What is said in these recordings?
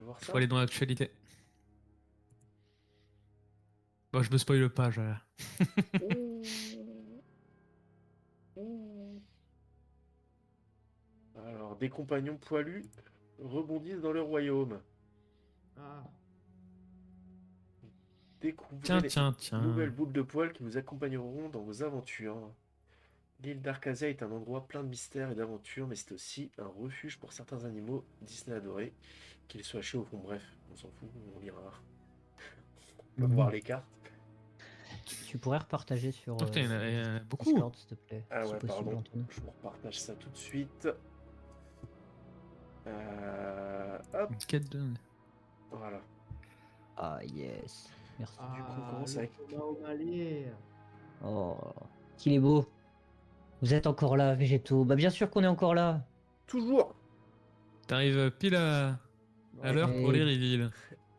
voir ça. Faut aller dans l'actualité. Bon, je me spoil pas, je... Alors, des compagnons poilus rebondissent dans le royaume. Ah, Découvrez les Tiens. nouvelles boules de poils qui vous accompagneront dans vos aventures. L'île d'Arcasia est un endroit plein de mystères et d'aventures, mais c'est aussi un refuge pour certains animaux Disney adorés, qu'ils soient chauds ou fond. Bref, on s'en fout, on lira. On peut voir les cartes. Tu pourrais repartager sur Oh, putain, il y en a beaucoup. Discord, s'il te plaît. Ah si ouais, possible, pardon. Antoine. Je vous repartage ça tout de suite. Hop, Quête de... voilà. Ah, yes. Merci. Du coup, on ah, commence le avec- Thomas O'Malley. Oh, qu'il est beau. Vous êtes encore là, végétaux. Bah, bien sûr qu'on est encore là. Toujours. T'arrives pile à l'heure pour les reveals.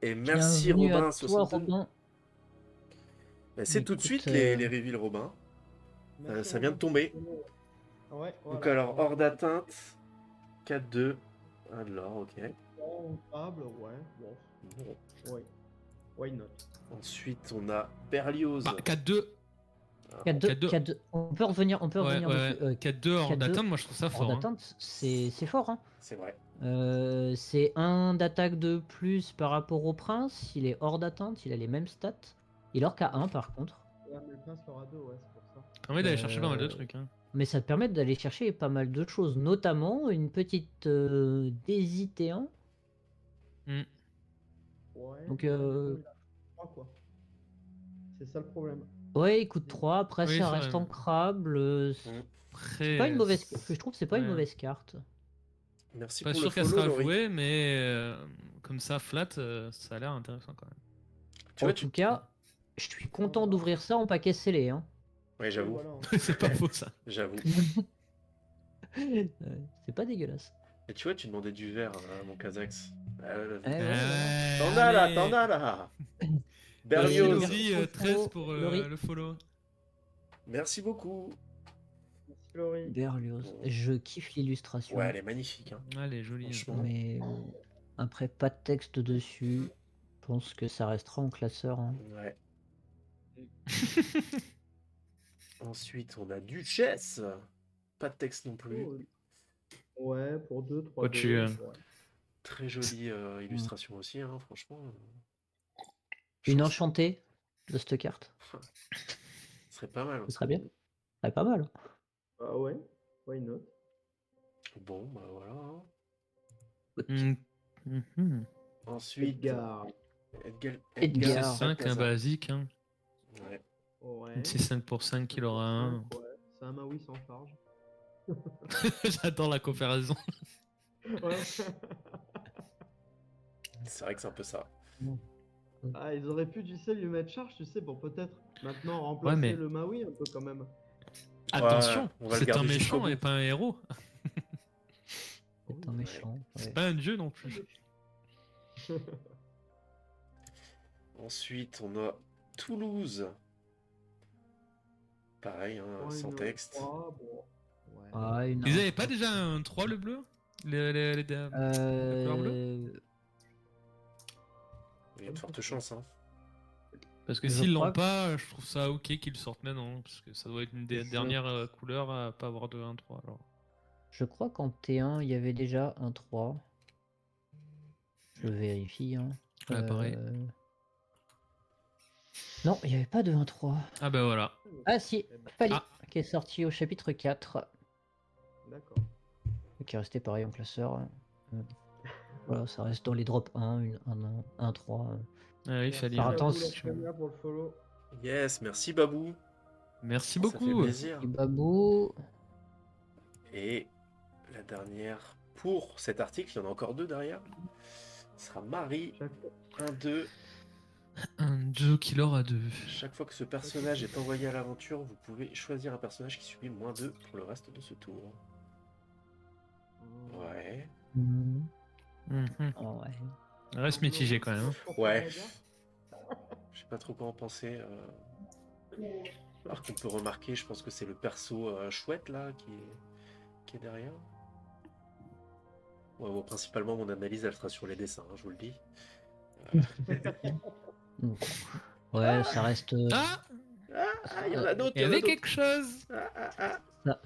Et merci Bienvenue Robin, à toi, 62. Robin. Bah, c'est tout de Écoute, suite les reveals Robin. Merci, Ça vient de Robin. tomber. Ouais, Donc voilà. alors, hors d'atteinte, 4-2. Alors, ok. Table, ouais. Bon, Bon. ouais. Why not? Ensuite, on a Berlioz. Bah, 4-2. 4-2, 4-2. 4-2. On peut revenir Ouais, dessus. 4-2 hors 4-2 d'atteinte, moi je trouve ça hors fort. Hein. d'atteinte, c'est fort. Hein. C'est vrai. C'est un d'attaque de plus par rapport au prince. Il est hors d'atteinte, il a les mêmes stats. Il est hors qu'à 1 par contre. Ouais, mais le prince aura 2, ouais, c'est pour ça. Ça permet d'aller chercher pas mal de trucs. Hein. Mais ça te permet d'aller chercher pas mal de choses, notamment une petite DSI-T1. Hmm. Ouais. Donc, ouais, mais bon, il a 3, quoi. C'est ça le problème. Ouais, il coûte 3, après Oui, ça ça, reste ouais. ancrable. Mm. C'est pas une mauvaise... Je trouve que c'est pas une Ouais. mauvaise carte. Merci Pas pour le sûr qu'elle follow, sera Laurie. jouée, mais comme ça, flat, ça a l'air intéressant quand même. Tu En vois, tout cas, je suis content d'ouvrir ça en paquet scellé. Hein. Ouais, j'avoue. Voilà, hein. C'est pas faux ça. J'avoue. C'est pas dégueulasse. Et tu vois, tu demandais du verre à mon Kazax. Ouais, T'en as là, t'en as là. Merci Berlioz. Laurie, Merci 13 pour Laurie. le follow. Merci beaucoup. Merci, Laurie. Berlioz. Je kiffe l'illustration. Ouais, elle est magnifique. Hein. Ah, elle est jolie. Franchement. Mais après, pas de texte dessus. Je pense que ça restera en classeur. Hein. Ouais. Ensuite, on a Duchesse. Pas de texte non plus. Oh, ouais, pour 2, 3, Oh, 2. tu, Ouais. Très jolie illustration aussi, hein, franchement. Une enchantée de cette carte. Ce serait pas mal. Ce serait bien. Ce serait pas mal. Ah ouais, why not? Bon, bah voilà. Hein. Hmm. Mhm. Ensuite, Edgar. Edgar. C'est 5, un basique. Hein. Ouais. Ouais. C'est 5 pour 5 qu'il aura un. Ouais. C'est un Maui sans charge. J'adore la comparaison. Ouais. C'est vrai que c'est un peu ça. Ah, ils auraient pu, tu sais, lui mettre charge, tu sais, pour peut-être maintenant remplacer mais- le Maui un peu quand même. Attention, on va le c'est un garder jusqu'au méchant bout. et pas un héros. C'est un méchant. C'est Ouais. pas un dieu non plus. Ensuite, on a Toulouse. Pareil, hein, Ouais, sans une texte. 3, bon. Ouais. Ah, une Ils avaient pas déjà un 3 le bleu les la couleur bleue Il y a de fortes chances. Hein. Parce que Je s'ils crois l'ont que- pas, je trouve ça ok qu'ils le sortent maintenant. Parce que ça doit être une des Je- dernières couleurs à pas avoir de 1-3. Alors. Je crois qu'en T1, il y avait déjà un 3. Je vérifie. Hein. Ouais, pareil. Non, il n'y avait pas de 1-3. Ah bah voilà. Ah si, Fali, Ah. qui est sorti au chapitre 4. D'accord. Qui est resté pareil en classeur. Voilà, ça reste dans les drops 1, 1, 3. Ah, il fallait. Par Merci à vous, attention. la pour le follow. Yes, merci Babou. Merci Ça fait beaucoup. plaisir. Et Babou. Et la dernière pour cet article, il y en a encore 2 derrière. Ce sera Marie, Chaque fois. 1-2. Un Joe Killer à 2. Chaque fois que ce personnage est envoyé à l'aventure, vous pouvez choisir un personnage qui subit -2 pour le reste de ce tour. Ouais. Mhm. Mhm. Oh, ouais. Reste mitigé quand même. Hein. Ouais. Je sais pas trop quoi en penser. Alors qu'on peut remarquer, je pense que c'est le perso chouette là qui est derrière. Ouais, bon, principalement, mon analyse, elle sera sur les dessins, hein, je vous le dis. Donc, ouais, ça reste, Ah, Il y en a d'autres, il il y y en a avait d'autres. quelque chose.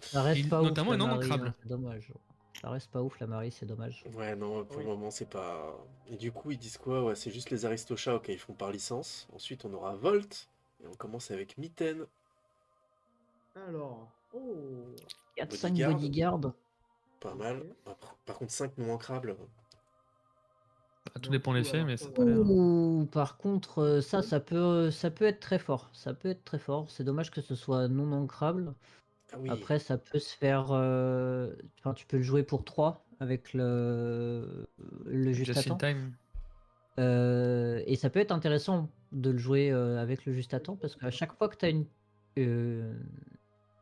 ça reste pas ouf Notamment la une non Marie, ancrable. hein, c'est dommage. Ça reste pas ouf la Marie, c'est dommage. Ouais, non, pour Oui. le moment, c'est pas. Et du coup, ils disent quoi? Ouais, c'est juste les Aristochats, ok, ils font par licence. Ensuite, on aura Volt. Et on commence avec Mitten, Alors, oh, 4-5 Bodyguard. bodyguards. Pas ok. mal. Par contre, 5 non ancrables. Bah, tout Mais en dépend dessous, l'effet, alors, mais ça ça a va. pas l'air. Ouh, par contre, ça peut être très fort. Ça peut être très fort. C'est dommage que ce soit non ancrable. Ah oui, Après, ça peut se faire. Enfin, tu peux le jouer pour 3 avec le juste à Just in temps. time. Et ça peut être intéressant de le jouer avec le juste à temps parce qu'à chaque fois que tu as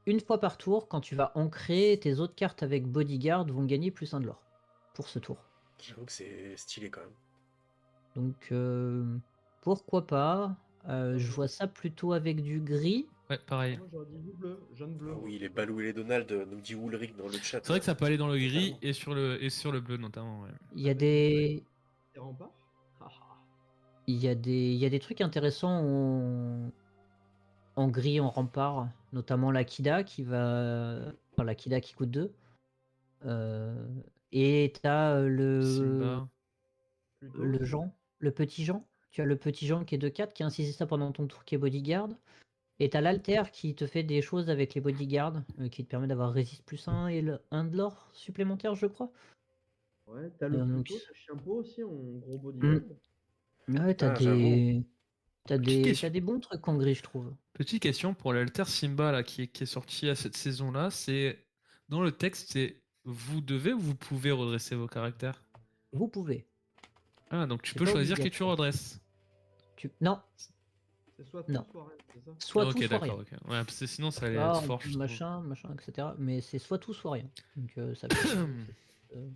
une fois par tour, quand tu vas ancrer, tes autres cartes avec Bodyguard vont gagner +1 de l'or pour ce tour. j'avoue que c'est stylé quand même. Donc pourquoi pas. Je J'avoue. vois ça plutôt avec du gris. Ouais, pareil. Moi, j'aurais dit bleu, jaune bleu. Ah moi. oui, les Balou et les Donald, nous dit Woolric dans le chat. C'est vrai que ça peut aller dans le gris Totalement. et sur le bleu notamment. Ouais. Il y a Avec des, des remparts. Ah, ah. il y a des trucs intéressants en gris, en rempart, notamment l'Akida qui va. Enfin, l'Akida qui coûte 2. Et t'as Simba. Plutôt le aussi. Jean, le petit Jean. Tu as le petit Jean qui est de 4 qui a incisé ça pendant ton tour qui est bodyguard. Et t'as l'alter qui te fait des choses avec les bodyguards, qui te permet d'avoir résiste +1 et le 1 de l'or supplémentaire, je crois. Ouais, t'as le Donc, Pluto, le Chiempo aussi en gros mm. bodyguard. Ouais, Ah, j'avoue. t'as des bons trucs en gris, je trouve. Petite question pour l'Alter Simba là, qui est sorti à cette saison-là. C'est dans le texte, c'est vous devez ou vous pouvez redresser vos caractères. Vous pouvez. Ah, donc tu C'est peux pas choisir qui tu obligatoire. redresses. Non, C'est soit tout, non. soit rien, c'est ça? Soit Ah, tout, ok, soit rien. d'accord. Ok. Ouais, parce que sinon ça allait être Ah, fort, je trouve. machin, etc. Mais c'est soit tout, soit rien. Donc ça peut être, euh,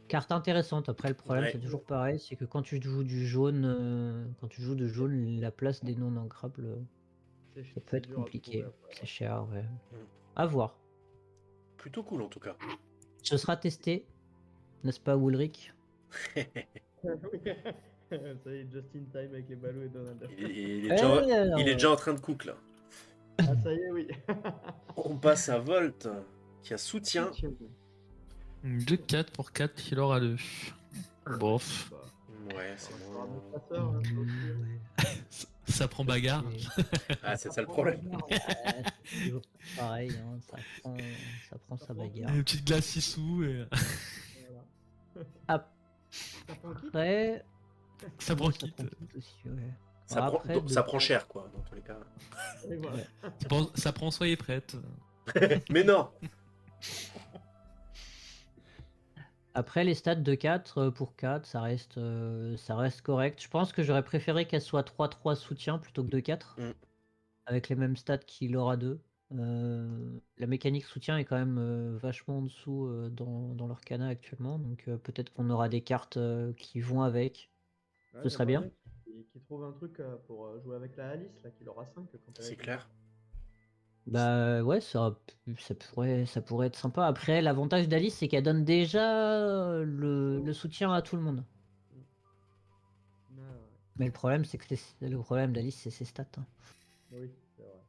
carte intéressante. Après, le problème, Ouais. c'est toujours pareil, c'est que quand tu joues du jaune, la place des non ancrables, ça peut C'est être dur à trouver compliqué. après. C'est cher, ouais. Mm. À voir. Plutôt cool en tout cas. Ce sera testé, n'est-ce pas, Woolric? Ça y est, just in time avec les ballots et Donald. Il est déjà en train de cook là. Ah, ça y est, oui. On passe à Volt, qui a soutien. 2-4 pour 4 qu'il aura 2. Bof. Bah, Ouais, c'est ça sera moins. notre passeur, hein, ça aussi, hein. Ça prend bagarre. Ah, c'est ça le problème. Ouais, c'est toujours pareil, hein, ça prend sa bagarre. Une petite glace sous et Voilà. Ça prend qui? Après, ça prend ouais, quitte. aussi, ouais. Ça, prend, Après, ça prend cher quoi, dans tous les cas. Et voilà. ouais. Ça prend, soyez prête. Mais non. Après, les stats de 4 pour 4, ça reste correct. Je pense que j'aurais préféré qu'elle soit 3-3 soutien plutôt que 2-4, Mm. avec les mêmes stats qu'il aura 2. La mécanique soutien est quand même vachement en dessous dans l'Orcana actuellement, donc peut-être qu'on aura des cartes qui vont avec. Ouais, Ce serait j'aimerais bien. qu'il trouve un truc pour jouer avec la Alice, là, qu'il aura 5 quand elle C'est est clair. Bah ouais, ça pourrait être sympa. Après, l'avantage d'Alice, c'est qu'elle donne déjà le soutien à tout le monde. Ah, ouais. Mais le problème, c'est que le problème d'Alice, c'est ses stats, hein. Oui, c'est vrai.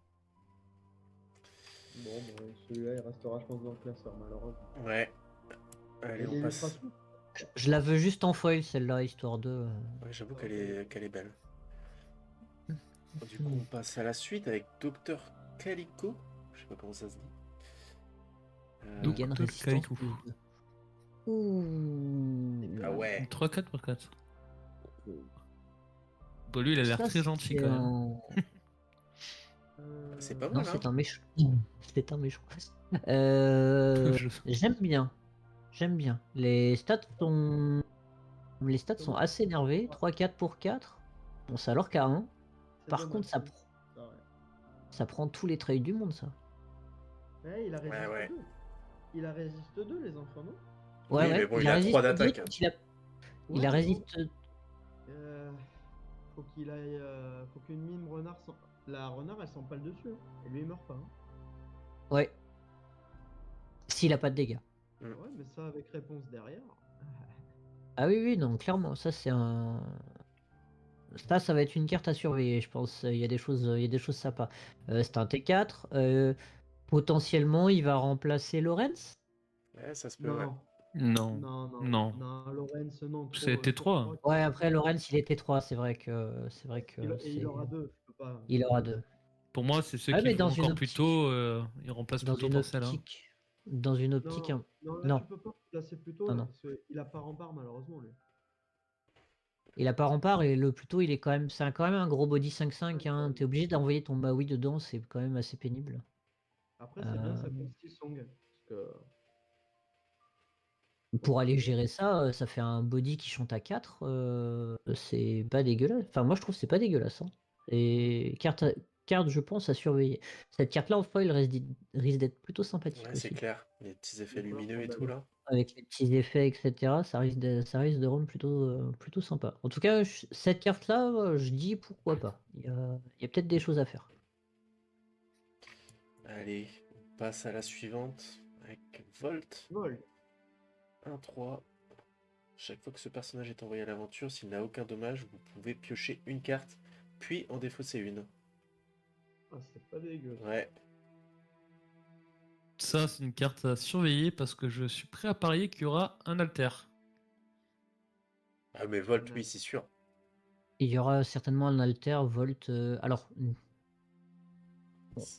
Bon, celui-là, il restera, je pense, dans le classeur, malheureusement. Ouais. Allez, Et on les passe. illustrations Je la veux juste en foil, celle-là, histoire de. Ouais, j'avoue qu'elle est belle. Du coup, on passe à la suite avec Docteur Calico. Je sais pas comment ça se dit. Il gagne Docteur résistance. Calico. Ouh. Ah ouais. 3-4 pour 4. Bon, lui, il a l'air Ça, très gentil c'est quand même. C'est pas Non, mal, hein. c'est un méchant. C'est un méchant. Je- J'aime bien. J'aime bien. Les stats sont assez énervés. 3-4 pour 4. Bon, c'est alors qu'à 1. C'est Par dommage, contre, ça. Ouais. ça prend tous les traits du monde, ça. Ouais, il a résiste Ouais. 2. Il a résiste 2, les enfants, non? Ouais, Oui, ouais. mais bon, il a 3 d'attaque. Il a résiste. Faut qu'il aille. Faut qu'une mine renard. La renard, elle s'empale dessus. Hein. Et lui, il meurt pas. Hein. Ouais. S'il a pas de dégâts. Ouais, mais ça, avec réponse derrière. Ah oui, oui, non, clairement, ça c'est un. Ça va être une carte à surveiller, je pense. Il y a des choses sympas. C'est un T4. Potentiellement, il va remplacer Lorenz. Ouais, ça se peut, ouais. Non, Non, non, non, non. non, Lorenz, non, trop, C'était trop 3. fort. Ouais, après Lorenz, il était 3, c'est vrai que Il c'est. aura deux, je peux pas. Il aura 2. Pour moi, c'est ceux Ouais, qui le mais font encore plus tôt, ils remplacent dans plutôt une Porcel. Hein. optique, dans une optique, Non, non, là, tu non, peux pas placer plus tôt, non, là, non. parce qu'il a pas rempart, malheureusement, lui. Il a pas rempart et le plus tôt, il est quand même, c'est quand même un gros body 5-5. Hein. Ouais. T'es obligé d'envoyer ton Maui dedans, c'est quand même assez pénible. Après, c'est bien que Euh, ça compte Steel Song, parce que pour aller gérer ça, ça fait un body qui chante à 4. C'est pas dégueulasse. Enfin, moi, je trouve que c'est pas dégueulasse. Hein. Et carte, je pense, à surveiller. Cette carte-là en foil risque d'être plutôt sympathique Ouais, c'est aussi. clair. Les petits effets les couleurs lumineux sont et tout, belles. là. Avec les petits effets, etc., ça risque de rendre plutôt sympa. En tout cas, cette carte-là, je dis pourquoi pas. Il y a peut-être des choses à faire. Allez, on passe à la suivante avec Volt. Vol. 1-3. Chaque fois que ce personnage est envoyé à l'aventure, s'il n'a aucun dommage, vous pouvez piocher une carte, puis en défausser une. Ah, c'est pas dégueu. Ouais, Ça, c'est une carte à surveiller parce que je suis prêt à parier qu'il y aura un alter. ah mais Volt, oui, c'est sûr. Il y aura certainement un alter Volt. Alors,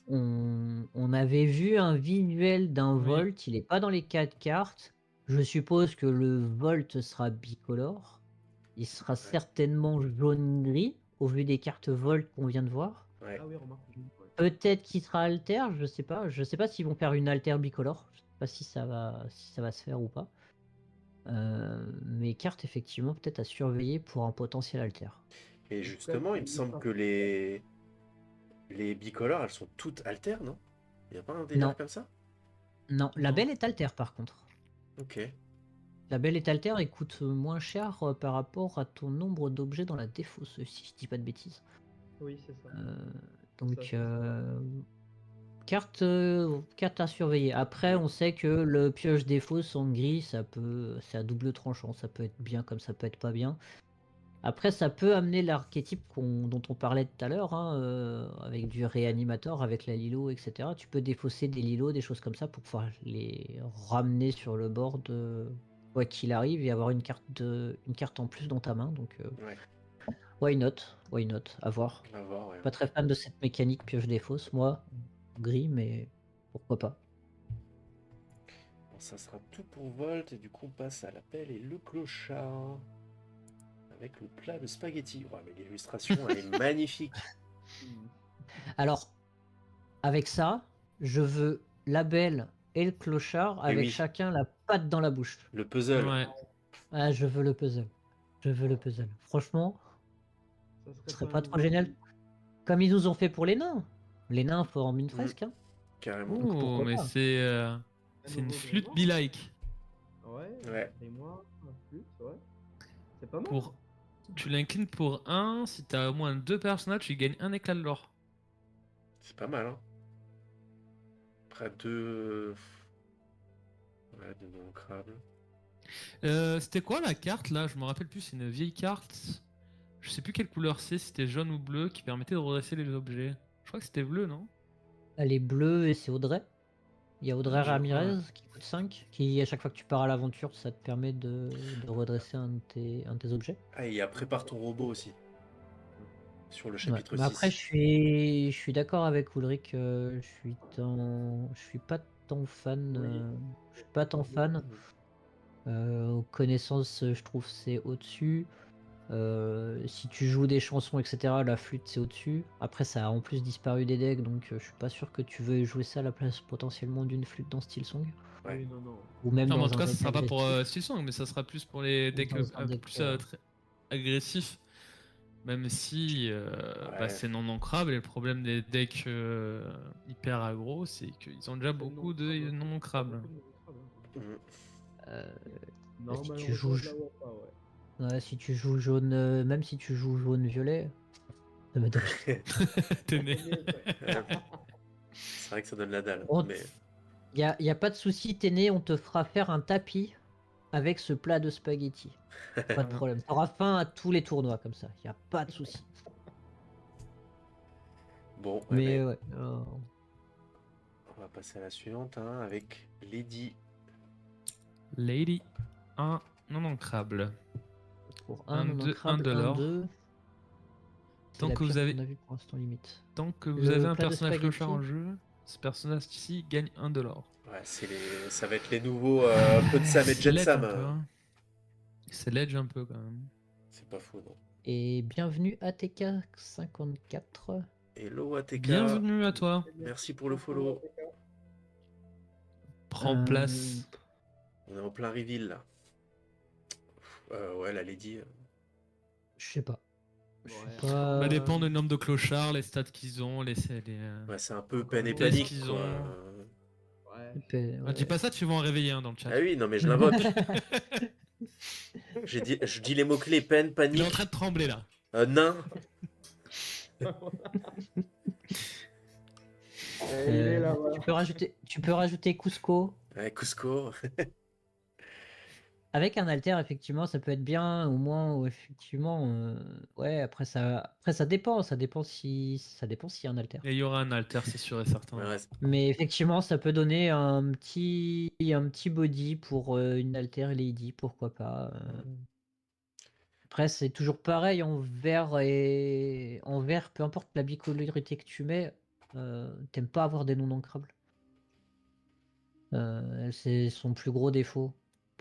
on avait vu un visuel d'un Oui. Volt, il n'est pas dans les 4 cartes. Je suppose que le Volt sera bicolore. Il sera certainement jaune-gris, au vu des cartes Volt qu'on vient de voir. Ouais. Ah oui, remarque. Ouais. Peut-être qu'il sera alter, je sais pas. Je sais pas s'ils vont faire une alter bicolore. Je sais pas si ça va se faire ou pas. Mais carte effectivement peut-être à surveiller pour un potentiel alter. Et En tout justement, cas, il me semble que les bicolores, elles sont toutes altères, non? Il n'y a pas un délire Non. comme ça? Non, la Non. belle est alter par contre. Ok. La belle est alter et coûte moins cher par rapport à ton nombre d'objets dans la défausse, si je dis pas de bêtises. Oui, c'est ça. Donc, Ça, carte à surveiller. Après, on sait que le pioche défausse en gris, c'est à double tranchant. Ça peut être bien comme ça peut être pas bien. Après, ça peut amener l'archétype dont on parlait tout à l'heure, hein, avec du réanimateur, avec la Lilo, etc. Tu peux défausser des Lilo, des choses comme ça, pour pouvoir les ramener sur le board, quoi qu'il arrive, et avoir une carte en plus dans ta main. Donc, Ouais, why not? Why not? À voir. on va voir, ouais. Pas très fan de cette mécanique pioche défausse, moi. Gris, mais pourquoi pas. Bon, ça sera tout pour Volt, et du coup, on passe à l'appel et le clochard. Avec le plat de spaghetti. Ouais, mais l'illustration, elle est magnifique. Alors, avec ça, je veux la belle et le clochard Et avec oui, chacun la patte dans la bouche. le puzzle. Ouais. Ah, je veux le puzzle. Je veux le puzzle. Franchement, ça ce serait serait pas une trop génial. Comme ils nous ont fait pour les nains. Les nains forment une Mm. fresque. Hein. Carrément. Donc Oh, pourquoi mais pas. c'est une nouveau flûte grimoire. be-like. Ouais. Ouais. Et moi, la flûte, ouais. C'est pas mal. Pour... Tu l'inclines pour 1, si t'as au moins 2 personnages, tu gagnes un éclat de l'or. C'est pas mal, hein. Après deux. Ouais, deux non crabes. C'était quoi la carte là? Je me rappelle plus, c'est une vieille carte. Je sais plus quelle couleur c'est, si c'était jaune ou bleu, qui permettait de redresser les objets. Je crois que c'était bleu, non? Elle est bleue et c'est Audrey. Il y a Audrey Ah, je Ramirez crois. qui coûte 5, qui à chaque fois que tu pars à l'aventure, ça te permet de redresser un de tes objets. Ah, et il y a prépare ton robot aussi. Sur le Ouais. chapitre Mais après, 6. je suis d'accord avec Ulrich. Je suis pas tant fan. Oui. Je suis pas tant fan. Aux connaissances, je trouve c'est au-dessus. Si tu joues des chansons, etc., la flûte c'est au-dessus. Après, ça a en plus disparu des decks, donc je suis pas sûr que tu veux jouer ça à la place potentiellement d'une flûte dans Steel Song. Ouais. Oui, non, non. Ou même Non, mais en dans tout un cas, ça deck sera pas pour agressif. Silsong, mais ça sera plus pour les Ou decks dans un un peu deck, plus très agressifs. Même si bah, Ouais. c'est non ancrable, et le problème des decks hyper aggro, c'est qu'ils ont déjà beaucoup de non ancrables. Mm. Non, si tu malheureusement, joues, je la vois pas, ouais. ouais, si tu joues jaune, même si tu joues jaune-violet, ça m'étonne. T'es né. C'est vrai que ça donne la dalle. On- Mais Y a pas de souci, Téné, on te fera faire un tapis avec ce plat de spaghettis. Pas de problème. T'auras faim à tous les tournois comme ça. Y a pas de souci. Bon, Mais ben, ouais. on va passer à la suivante hein, avec Lady. Lady, un non ancrable. Pour Un, un non deux, ancrable, de un, l'or. 2. C'est Tant la que vous pire avez, qu'on a vu pour l'instant limite. tant que vous Le avez un plat de personnage clochard en spaghettis. jeu, ce personnage-ci gagne 1 de l'or. Ouais, ça va être les nouveaux peu de Sam et C'est Jet ledge Sam. un peu, hein. C'est ledge un peu quand même. C'est pas faux, non. Et bienvenue ATK54. Hello ATK. Bienvenue à toi. Merci pour le follow. Prends place. On est en plein reveal là. Ouais, la Lady. Je sais pas. Je sais Ouais. pas. Ça dépend du nombre de clochards, les stats qu'ils ont, les Ouais, c'est un peu Encore peine et une tests panique. qu'ils Quoi. ont. Ouais. Ah, dis pas ça, tu vas en réveiller un dans le chat. Ah oui, non mais je l'invoque. Je dis les mots-clés peine, Il est en panique, train de trembler là. nain. Il est là, tu peux rajouter Cusco. Ouais, Cusco. Avec un alter, effectivement, ça peut être bien, au moins, ou effectivement, ouais, après ça dépend s'il y a un alter. Et il y aura un alter, c'est sûr et certain. Ouais, Mais effectivement, ça peut donner un petit body pour une alter lady, pourquoi pas. Après, c'est toujours pareil en vert, peu importe la bicolorité que tu mets, t'aimes pas avoir des non ancrables. C'est son plus gros défaut.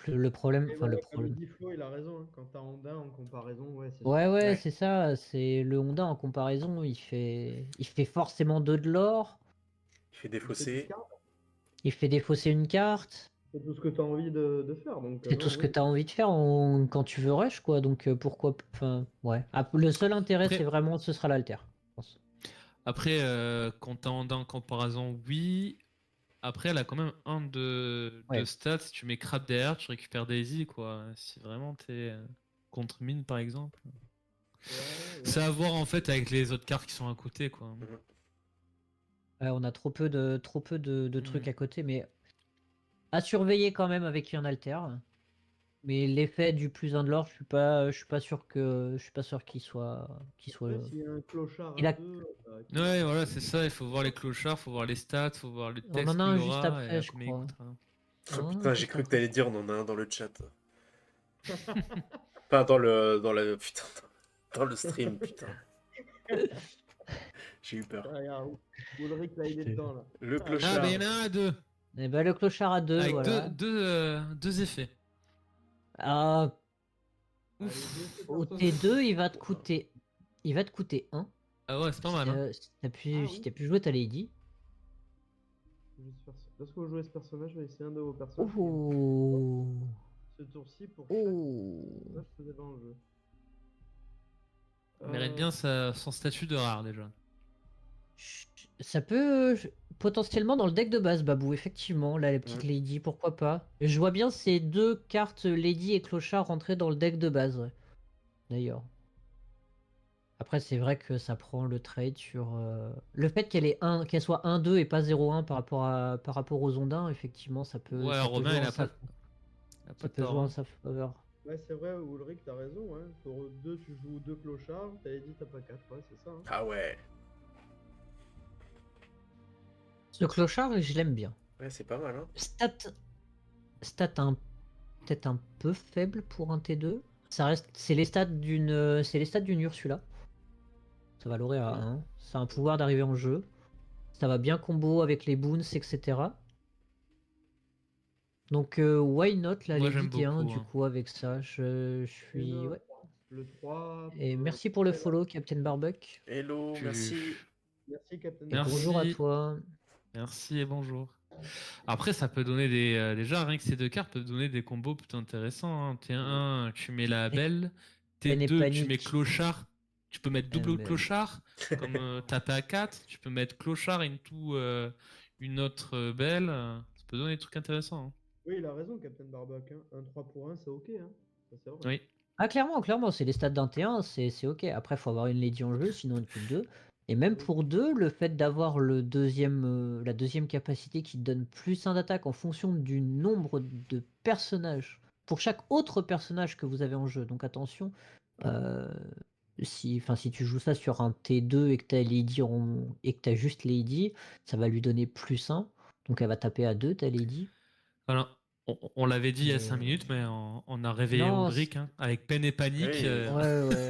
Le problème, Et enfin le voilà, comme problème. dit Flo, il a raison. Hein. Quand t'as Honda en comparaison, ouais, c'est Ouais, sûr. ouais, Ouais. c'est ça. C'est le Honda en comparaison, il fait forcément 2 de l'or. Il fait Il fait défausser. des cartes, Il fait défausser une carte. c'est tout ce que t'as envie de faire. Donc, C'est tout non, ce que oui. tu as envie de faire quand tu veux rush, quoi. Donc pourquoi. Enfin, ouais. Ah, le seul intérêt, Après- c'est vraiment, ce sera l'alter, je pense. Après, quand t'as Honda en comparaison, oui. Après, elle a quand même un de Ouais. stats. Si tu mets Crab derrière, tu récupères Daisy, quoi. Si vraiment t'es contre mine, par exemple. Ouais, C'est à voir en fait avec les autres cartes qui sont à côté, quoi. Ouais, on a trop peu de trucs Mhm. à côté, mais à surveiller quand même avec un alter. Mais l'effet du plus 1 de l'or, je suis pas sûr qu'il soit. Après, s'il y a un clochard Il à a- deux, Ouais, voilà, c'est ça. Il faut voir les clochards, faut voir les stats, faut voir le On en texte a qu'il un juste aura et après, à je combien il crois. coûtera. Oh, Non, putain, j'ai juste cru que après. t'allais dire on en a un dans le chat. Pas dans le putain, dans le stream, putain. J'ai eu peur. Ah, regarde, Ulrich, là, il est Je te dedans, là. Le Ah, clochard. ben il y en a un à deux. Eh ben, le clochard à 2, Avec voilà. deux effets. Ah, Allez, ouf. deux, c'est Au personnage. T2, il va te coûter 1. Ah ouais, c'est pas mal, hein. Si t'as pu, Ah si oui. t'as pu jouer ta lady. Lorsque vous jouez ce personnage, choisissez un de vos personnages. Oh. Ce tour-ci pour chaque Oh. personnage que vous avez en jeu. Il mérite bien son statut de rare déjà. Ça peut potentiellement dans le deck de base, Babou, effectivement, là, les petites lady, pourquoi pas. Je vois bien ces 2 cartes lady et clochard rentrer dans le deck de base, ouais. D'ailleurs. Après, c'est vrai que ça prend le trade sur le fait qu'elle soit 1-2 et pas 0-1 par rapport aux ondins, effectivement, ça peut Ouais, Romain, jouer il en a pas, ça peut tort, jouer en hein. sa faveur. Ouais, c'est vrai, Ulrich, t'as raison. Hein. Pour 2, tu joues 2 clochards. T'avais dit t'as pas 4, ouais, c'est ça. Hein. Ah ouais. Ce clochard, je l'aime bien. Ouais, c'est pas mal, hein. Stat peut-être un peu faible pour un T2. C'est les stats d'une Ursula. Ça va l'aurer à 1. C'est un pouvoir d'arriver en jeu. Ça va bien combo avec les boons, etc. Donc why not la Moi, Lady j'aime T1 beaucoup, du hein. coup avec ça. Je suis. Ouais. Le 3. Et merci pour le follow, Captain Barbuck. Hello, merci. Merci, Captain. Et Merci. bonjour à toi. Merci et bonjour. Après, ça peut donner déjà rien que ces deux cartes peuvent donner des combos plutôt intéressants, hein. T1, tu mets la belle. Peine et T2, tu mets panique. clochard. Tu peux mettre double Mais- clochard, comme taper à 4. Tu peux mettre clochard into une autre belle. Ça peut donner des trucs intéressants, hein. Oui, il a raison, Captain Barbuck. Hein. Un 3 pour 1, c'est ok. Hein. Ça, c'est vrai. Oui. Ah clairement, c'est les stats d'un T1, c'est ok. Après, faut avoir une Lady en jeu, sinon une coupe 2. Et même pour 2, le fait d'avoir la deuxième capacité qui te donne plus 1 d'attaque en fonction du nombre de personnages pour chaque autre personnage que vous avez en jeu. Donc attention, si tu joues ça sur un T2 et que tu as Lady et que tu as juste Lady, ça va lui donner +1. Donc elle va taper à 2 ta Lady. Alors, on l'avait dit il y a 5 Mais minutes, mais on a réveillé non, Audric hein, avec peine et panique. Oui, ouais.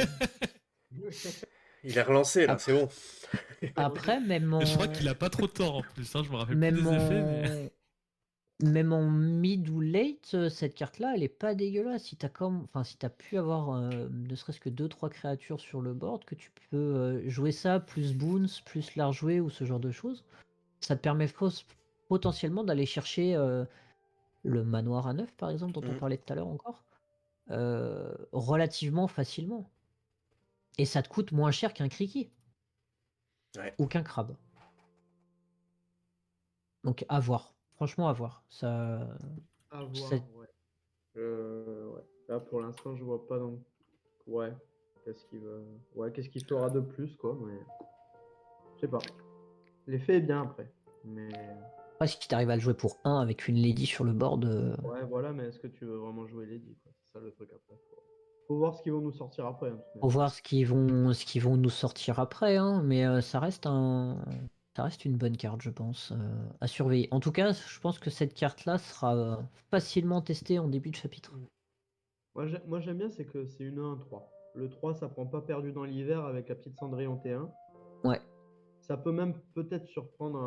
il est relancé là, c'est Après, bon. après, même Je crois en qu'il a pas trop tort en plus, hein, je me rappelle plus même des effets, mais. en même en mid ou late, cette carte-là, elle est pas dégueulasse. Si t'as pu avoir, ne serait-ce que 2-3 créatures sur le board, que tu peux, jouer ça, plus boons, plus l'art joué ou ce genre de choses, ça te permet potentiellement d'aller chercher, le manoir à 9 par exemple, dont on Mm. parlait tout à l'heure encore, relativement facilement. Et ça te coûte moins cher qu'un Kriki Ouais. ou qu'un crabe. Donc à voir, franchement à voir. Ça À c'est voir, ouais. Ouais. Là, pour l'instant, je vois pas donc. Ouais. Qu'est-ce qu'il fera de plus, quoi, mais. Je sais pas. L'effet est bien après. Mais. après si tu arrives à le jouer pour 1 avec une lady sur le board, Ouais, voilà, mais est-ce que tu veux vraiment jouer Lady, quoi? C'est ça le truc après. Faut voir ce qu'ils vont nous sortir après, hein, de toute faut manière. voir ce qu'ils vont nous sortir après, hein, mais ça reste une bonne carte, je pense, à surveiller. En tout cas, je pense que cette carte-là sera facilement testée en début de chapitre. Moi, j'aime bien, c'est que c'est une 1-3. Le 3, ça prend pas perdu dans l'hiver avec la petite Cendrillon T1. Ouais. Ça peut même peut-être surprendre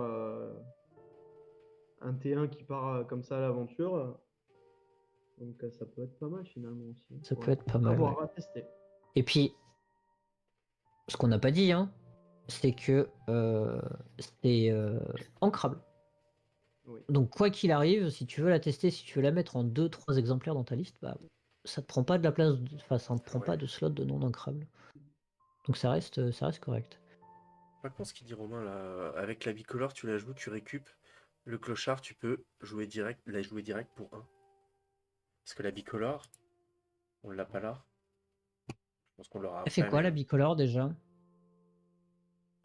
un T1 qui part comme ça à l'aventure. Donc ça peut être pas mal finalement aussi. Ça Ouais. peut être pas À mal, voir, ouais. à tester. Et puis, ce qu'on n'a pas dit, hein, c'est que c'est ancrable. Oui. Donc quoi qu'il arrive, si tu veux la tester, si tu veux la mettre en 2-3 exemplaires dans ta liste, bah, ça te prend pas de la place, ça ne prend Ouais. pas de slot de non ancrable. Donc ça reste correct. Par contre, ce qu'il dit Romain là, avec la bicolore, tu la joues, tu récupes. Le clochard, tu peux la jouer direct pour 1. Parce que la bicolore, on l'a pas là. Je pense qu'on l'aura Elle fait après, quoi mais. la bicolore déjà?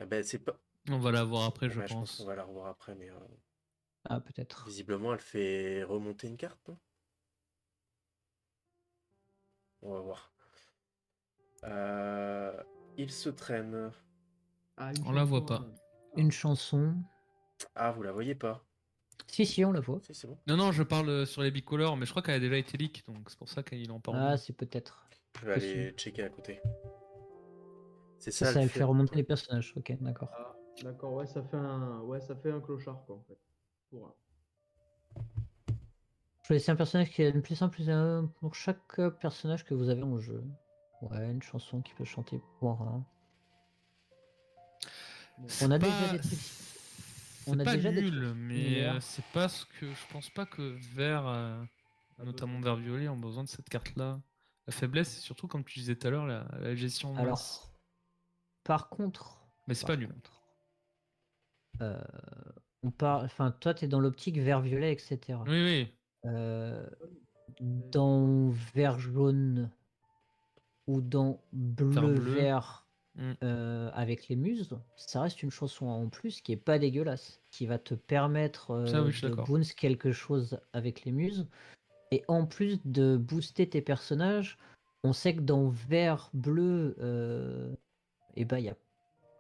Ben, c'est pas. On va la voir après, je Ouais, je pense qu'on pense. va la revoir après, mais Ah peut-être. visiblement, elle fait remonter une carte, non? On va voir. Il se traîne. Ah, une On la voit chanson, pas. Une chanson. Ah, vous la voyez pas? Si, on la voit. Si, c'est bon. Non, je parle sur les bicolores, mais je crois qu'elle a déjà été leak, donc c'est pour ça qu'il en parle Ah, mieux. c'est peut-être Je vais possible. aller checker à côté. C'est C'est ça, elle ça, elle fait fait. remonter les personnages. Ok, d'accord. Ah, d'accord, ouais, ça fait un clochard quoi en fait. Pour un. Choisissez un personnage qui a une +1, +1 pour chaque personnage que vous avez en jeu. Ouais, une chanson qui peut chanter pour un. C'est On a pas... déjà des trucs. C'est On a pas déjà des nul, trucs mais similaires. c'est pas ce que. Je pense pas que vert, notamment vert violet, ont besoin de cette carte-là. La faiblesse, c'est surtout, comme tu disais tout à l'heure, la gestion de masse. Alors, par contre, Mais c'est pas nul. euh, enfin, toi, t'es dans l'optique vert-violet, etc. Oui, oui. Euh, dans vert-jaune ou dans Vert bleu. bleu-vert Mm. avec les muses, ça reste une chanson en plus qui est pas dégueulasse, qui va te permettre Ça, oui, je suis de d'accord. bounce quelque chose avec les muses. Et en plus de booster tes personnages, on sait que dans vert-bleu, et ben,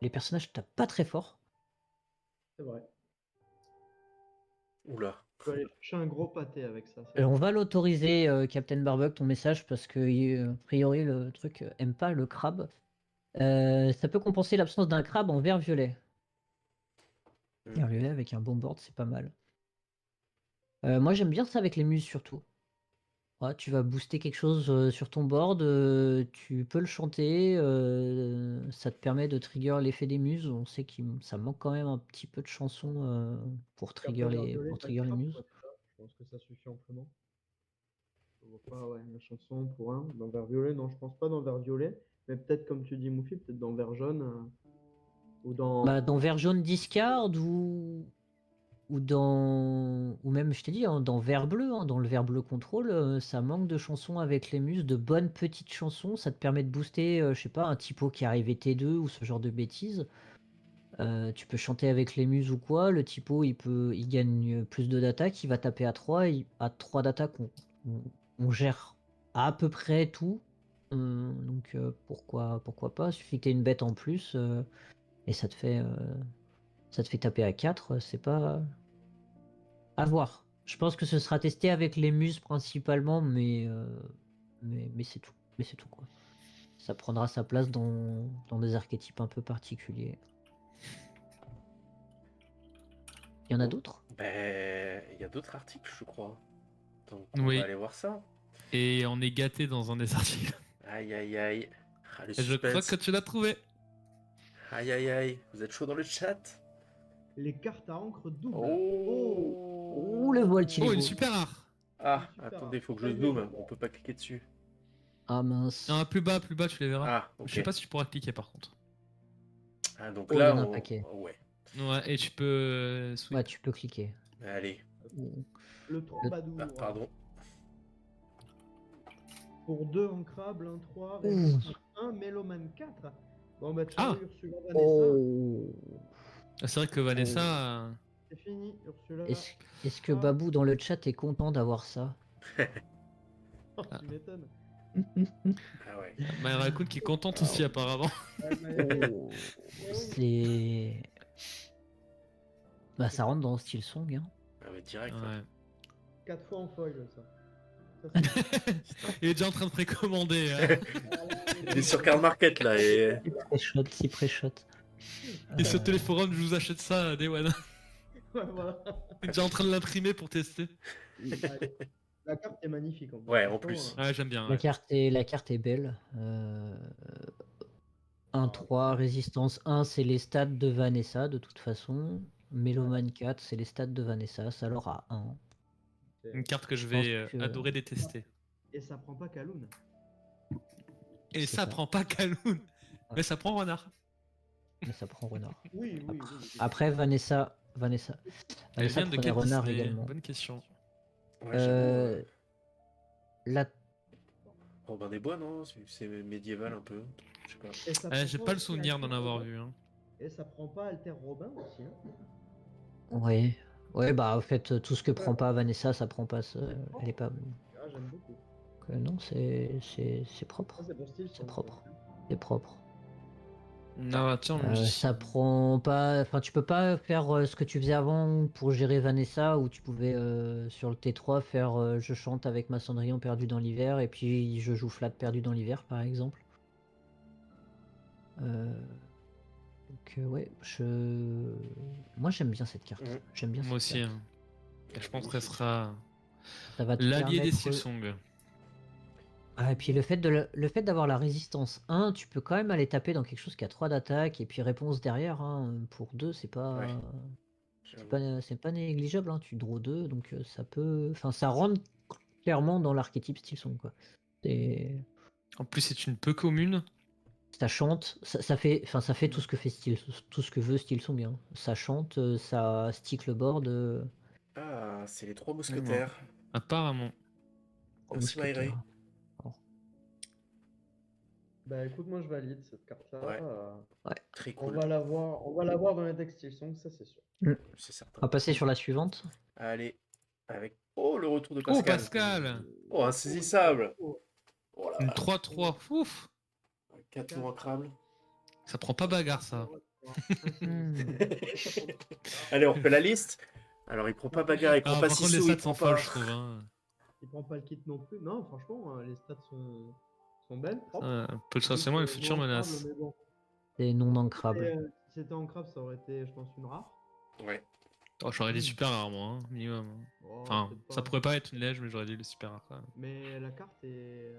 les personnages tapent pas très fort. C'est vrai. Oula. Tu peux aller chercher un gros pâté avec ça. On va l'autoriser, Captain Barbuck, ton message, parce que a priori le truc aime pas le crabe. Ça peut compenser l'absence d'un crabe en vert violet. Mm. Vert violet avec un bon board, c'est pas mal. Moi j'aime bien ça avec les muses surtout. Ouais, tu vas booster quelque chose sur ton board, tu peux le chanter, ça te permet de trigger l'effet des muses. On sait que ça manque quand même un petit peu de chansons pour trigger les muses. Je pense que ça suffit amplement. Je vois pas, ouais, la chanson pour un. Dans vert violet, non, je pense pas dans vert violet. Mais peut-être, comme tu dis, Moufi, peut-être dans vert jaune. Ou dans. Bah, dans vert jaune discard ou même je t'ai dit, hein, dans vert bleu, hein, dans le vert bleu contrôle, ça manque de chansons avec les muses, de bonnes petites chansons. Ça te permet de booster, je sais pas, un typo qui arrive T2 ou ce genre de bêtises. Tu peux chanter avec les muses ou quoi. Le typo, il gagne plus de d'attaque, il va taper à 3, à 3 d'attaque. on gère à peu près tout. Donc pourquoi pas? Suffit que tu une bête en plus, et ça te fait taper à 4, c'est pas à voir. Je pense que ce sera testé avec les muses principalement, mais c'est tout. Mais c'est tout, quoi. Ça prendra sa place dans des archétypes un peu particuliers. Il y en a Bon, d'autres? ben, il y a d'autres articles, je crois. Donc, on va Oui. aller voir ça. Et on est gâté dans un des articles. Aïe, aïe, aïe. Ah, le Et je crois suspense. que tu l'as trouvé. Aïe, aïe, aïe. Vous êtes chaud dans le chat? Les cartes à encre double. Oh. Ouh, le Volt, il est Oh, une beau. super rare. Ah, Super. attendez, faut que je Allez, zoome. vas-y. On peut pas cliquer dessus. Ah mince. Non, plus bas, tu les verras. Ah, Je sais ok. pas si tu pourras cliquer par contre. Ah, donc Oh, il y là, en a un on... paquet. Ouais. Ouais, et tu peux sweep. Ouais, tu peux cliquer. Allez. Ouh. Le troubadour. Ah, pardon. Pour 2 ancrables, 1 3, Ouh. résistance 1, Méloman 4. Bon bah ciao Ah. Ursula Vanessa. Oh. Ah, c'est vrai que Vanessa. C'est fini Ursula. Est-ce que Ah. Babou dans le chat est content d'avoir ça? Oh, tu m'étonnes. Ah ouais. Mayra Kun qui est contente aussi apparemment. Oh. C'est. Bah, ça rentre dans style song, hein. Ah, mais direct. hein. Ouais. 4 fois en foil ça. Ça, c'est- Il est déjà en train de précommander. Hein. Il est sur Card Market là et. Si pré-shot. Et sur Téléforum, je vous achète ça, Day One. Ouais, voilà. Il est déjà en train de l'imprimer pour tester. Allez. La carte est magnifique en plus. Ouais, en Franchement, plus. Ouais, j'aime bien. La Ouais. carte est belle. 1-3, résistance 1, c'est les stats de Vanessa de toute façon. Méloman 4, c'est les stats de Vanessa, ça leur a 1. Une carte que je Je vais pense que- adorer détester. Et ça prend pas Kaloun. Et C'est ça ça. prend pas Kaloun. Mais ça prend Renard. Mais ça prend renard. Oui, oui, oui. Après, Vanessa Elle vient de prenait quel renard Disney également. Bonne question. Ouais, j'avoue. La... Robin des Bois, non? C'est médiéval un peu. Je sais pas. Et ça J'ai prend pas le aussi souvenir Alter d'en avoir Robin. vu. Hein. Et ça prend pas Alter Robin aussi. Hein. Ouais. Ouais, bah en fait, tout ce que prend pas Vanessa, ça prend pas. Elle est pas. Ah, j'aime beaucoup. Non, c'est propre. Ça, c'est pour style. C'est propre. C'est propre. Non, tiens, on me dit. Ça prend pas. Enfin, tu peux pas faire ce que tu faisais avant pour gérer Vanessa, où tu pouvais sur le T3 faire je chante avec ma Cendrillon perdu dans l'hiver, et puis je joue flat perdu dans l'hiver, par exemple. Donc, ouais, moi j'aime bien cette carte. Mhm. J'aime bien Moi cette aussi. carte. Hein. Et je pense qu'elle sera Ça va te l'allié des permettre. Silsong. Ah, et puis le fait d'avoir la résistance 1, tu peux quand même aller taper dans quelque chose qui a 3 d'attaque et puis réponse derrière. Hein, pour 2, c'est pas. Ouais. C'est pas négligeable, hein, tu draw 2, donc ça peut. Enfin, ça rentre clairement dans l'archétype Steelsong, quoi. En plus, c'est une peu commune. Ça chante, ça fait tout ce que fait tout ce que veut Steelsong. Hein. Ça chante, ça stick le board. Ah, c'est les trois mousquetaires. Apparemment. Merci Maïré. mousquetaire. Bah écoute, moi je valide cette carte-là. Ouais. Très On cool. va la voir dans les decks Steelsong, ça c'est sûr. C'est certain. On va passer sur la suivante. Allez. Avec. Oh, le retour de Oh, Pascal. Pascal Oh, insaisissable. Oh là Une là. 3-3. Ouf 4 mots incroyables. Ça prend pas bagarre, ça. Allez, on refait la liste. Alors, il prend pas bagarre, il prend Ah, pas par contre, les Sissou, il stats prend sont pas. folles, je trouve. Hein. Il prend pas le kit non plus. Non, franchement, les stats sont belles. propres. Potentiellement une future Non menace. ancrable, mais bon. C'est non ancrable. Si c'était ancrable, ça aurait été, je pense, une rare. Ouais. Oh, j'aurais dit super rare, moi, hein, minimum. Oh, Enfin, peut-être pas. ça pourrait pas être une lège, mais j'aurais dit le super rare quand même. Mais la carte est.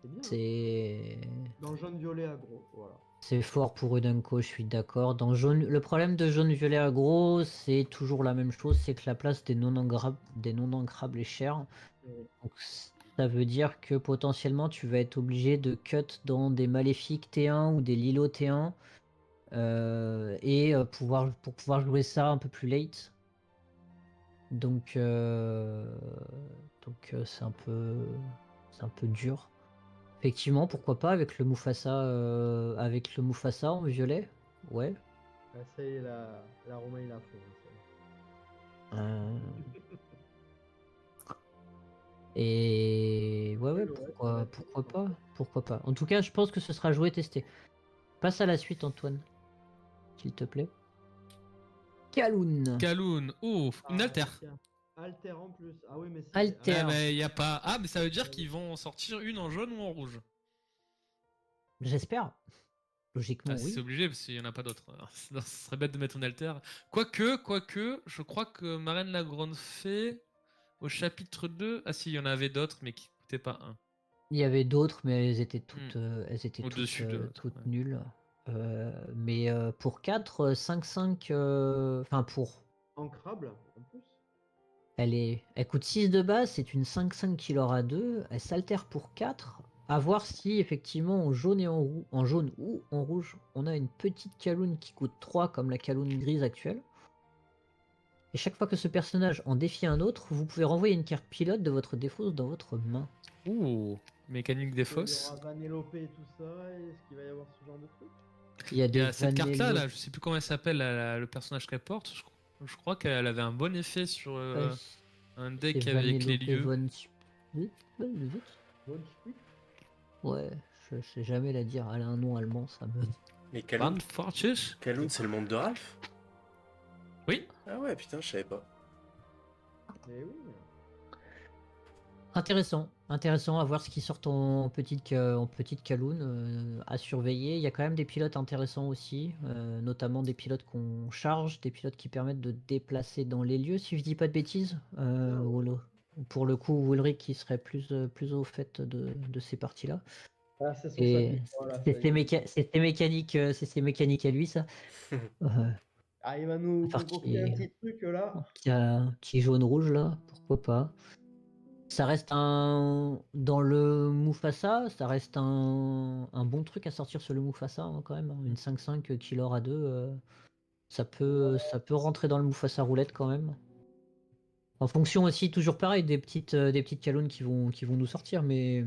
C'est bien. Hein. C'est. Dans le jaune-violet aggro, voilà. C'est fort pour Udenko, je suis d'accord. Dans jaune, le problème de jaune-violet aggro, c'est toujours la même chose, c'est que la place des non-ancrables est chère. Donc, ça veut dire que potentiellement tu vas être obligé de cut dans des maléfiques T1 ou des Lilo T1 pour pouvoir jouer ça un peu plus late. Donc c'est un peu dur. Effectivement, pourquoi pas avec le Mufasa en violet. Ouais. Ah, ça y est, la Romain il a faux. Euh, Et ouais, Ouais, pourquoi, ouais, pourquoi ouais. pas? Pourquoi pas? En tout cas, je pense que ce sera joué testé. Passe à la suite, Antoine, s'il te plaît. Kaloun. Kaloun. Oh, une alter. Tiens. Alter en plus. Ah oui, mais si. Alter. Eh ben, y a pas. Ah, mais ça veut dire qu'ils vont en sortir une en jaune ou en rouge. J'espère. Logiquement, Ah, c'est oui. obligé parce qu'il y en a pas d'autres. Sinon, ce serait bête de mettre une alter. Quoique, je crois que Marraine la Grande Fée, au chapitre 2. Ah, si, il y en avait d'autres, mais qui coûtaient pas un. Il y avait d'autres, mais elles étaient Au-dessus de l'autre, toutes ouais. nulles. Mais pour 4, 5, enfin pour. Ancrable en plus. Elle coûte 6 de base, c'est une 5-5 qui aura 2. Elle s'altère pour 4. À voir si effectivement en jaune et en jaune ou en rouge, on a une petite Kaloun qui coûte 3 comme la Kaloun grise actuelle. Et chaque fois que ce personnage en défie un autre, vous pouvez renvoyer une carte pilote de votre défausse dans votre main. Ouh, mécanique des Il y fosses. aura Vanellope et tout ça. Est-ce qu'il va y avoir ce genre de truc? Il y a Il y des a cette carte-là, Vanellope. là, je sais plus comment elle s'appelle, le personnage qu'elle porte. Je crois qu'elle avait un bon effet sur un C'est deck avec les Vanellope lieux. von Split. Bonne suite. Ouais, je sais jamais la dire. Elle a un nom allemand, ça me. Mais Van Fortis. Kaloun, c'est le monde de Ralph? Oui. Ah ouais, putain, je savais pas. Mais oui. Intéressant à voir ce qui sort en petite Kaloun, à surveiller. Il y a quand même des pilotes intéressants aussi, notamment des pilotes qu'on charge, des pilotes qui permettent de déplacer dans les lieux, si je dis pas de bêtises. Pour le coup, Ulrich qui serait plus au fait de ces parties-là. Ah, c'est son Et chapitre. Voilà, c'est ça y ses, est. c'est ses mécaniques à lui, ça. Euh, Ah, il va nous la concocter un partie petit truc là. qui est jaune-rouge, là, pourquoi pas. Ça reste dans le Mufasa, ça reste un bon truc à sortir sur le Mufasa, hein, quand même, hein. Une 5-5 qui l'or à 2, ça peut rentrer dans le Mufasa roulette quand même. En fonction aussi, toujours pareil, des petites Kaloun qui vont nous sortir, mais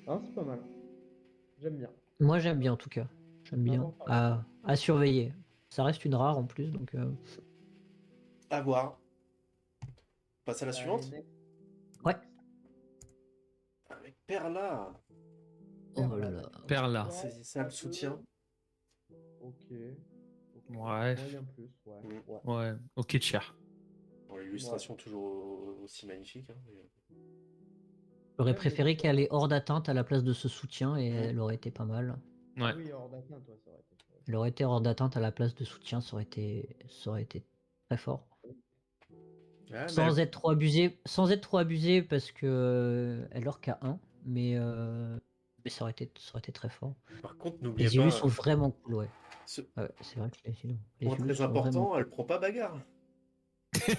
Ah, c'est pas mal. J'aime bien. moi j'aime bien en tout cas. J'aime Ah bien. bon, pareil. À surveiller. Ça reste une rare en plus, donc À voir. Passe à la Allez, suivante. next. ouais. Avec Perla. Oh là là. Perla. C'est ça le soutien. Ok. Ouais. Moyen plus, ouais. Mm. Ouais. Ouais. Ok, cher. Bon, l'illustration toujours aussi magnifique. Hein, mais- J'aurais Ouais, préféré mais- qu'elle ait hors d'atteinte à la place de ce soutien et Mm. elle aurait été pas mal. Ouais. Ah oui, hors d'atteinte, ouais, ça aurait été. Elle aurait été hors d'atteinte à la place de soutien, ça aurait été très fort. Ah, mais Sans être trop abusé parce que elle leur qu'à 1, mais ça aurait été très fort. par contre, Les n'oubliez Ilus pas, sont vraiment cool, ouais. ce Ouais, c'est vrai que les point Ilus très sont vraiment important, elle cool. prend pas bagarre. Oui,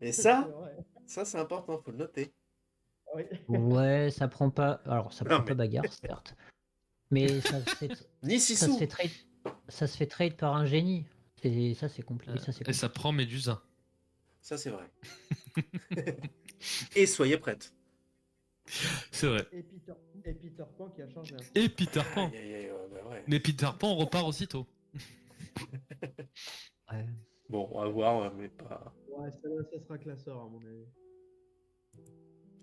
Et c'est ça, vrai. c'est important, faut le noter. Oui. Ouais, ça prend pas. Alors, ça Non, prend mais- pas bagarre, certes. Mais ça se fait, Ni ça se Sissou. fait trade. Ça se fait trade par un génie. Ça, c'est compliqué. Ça, c'est Et ça compliqué. prend Médusa. Ça, c'est vrai. Et soyez prêtes. C'est vrai. Et Peter Pan qui a changé un peu. Et Peter Pan. Aïe, aïe, aïe, bah ouais. Mais Peter Pan repart aussitôt. Ouais. Bon, on va voir, mais pas. Ouais, celle-là, ça sera classeur à mon avis.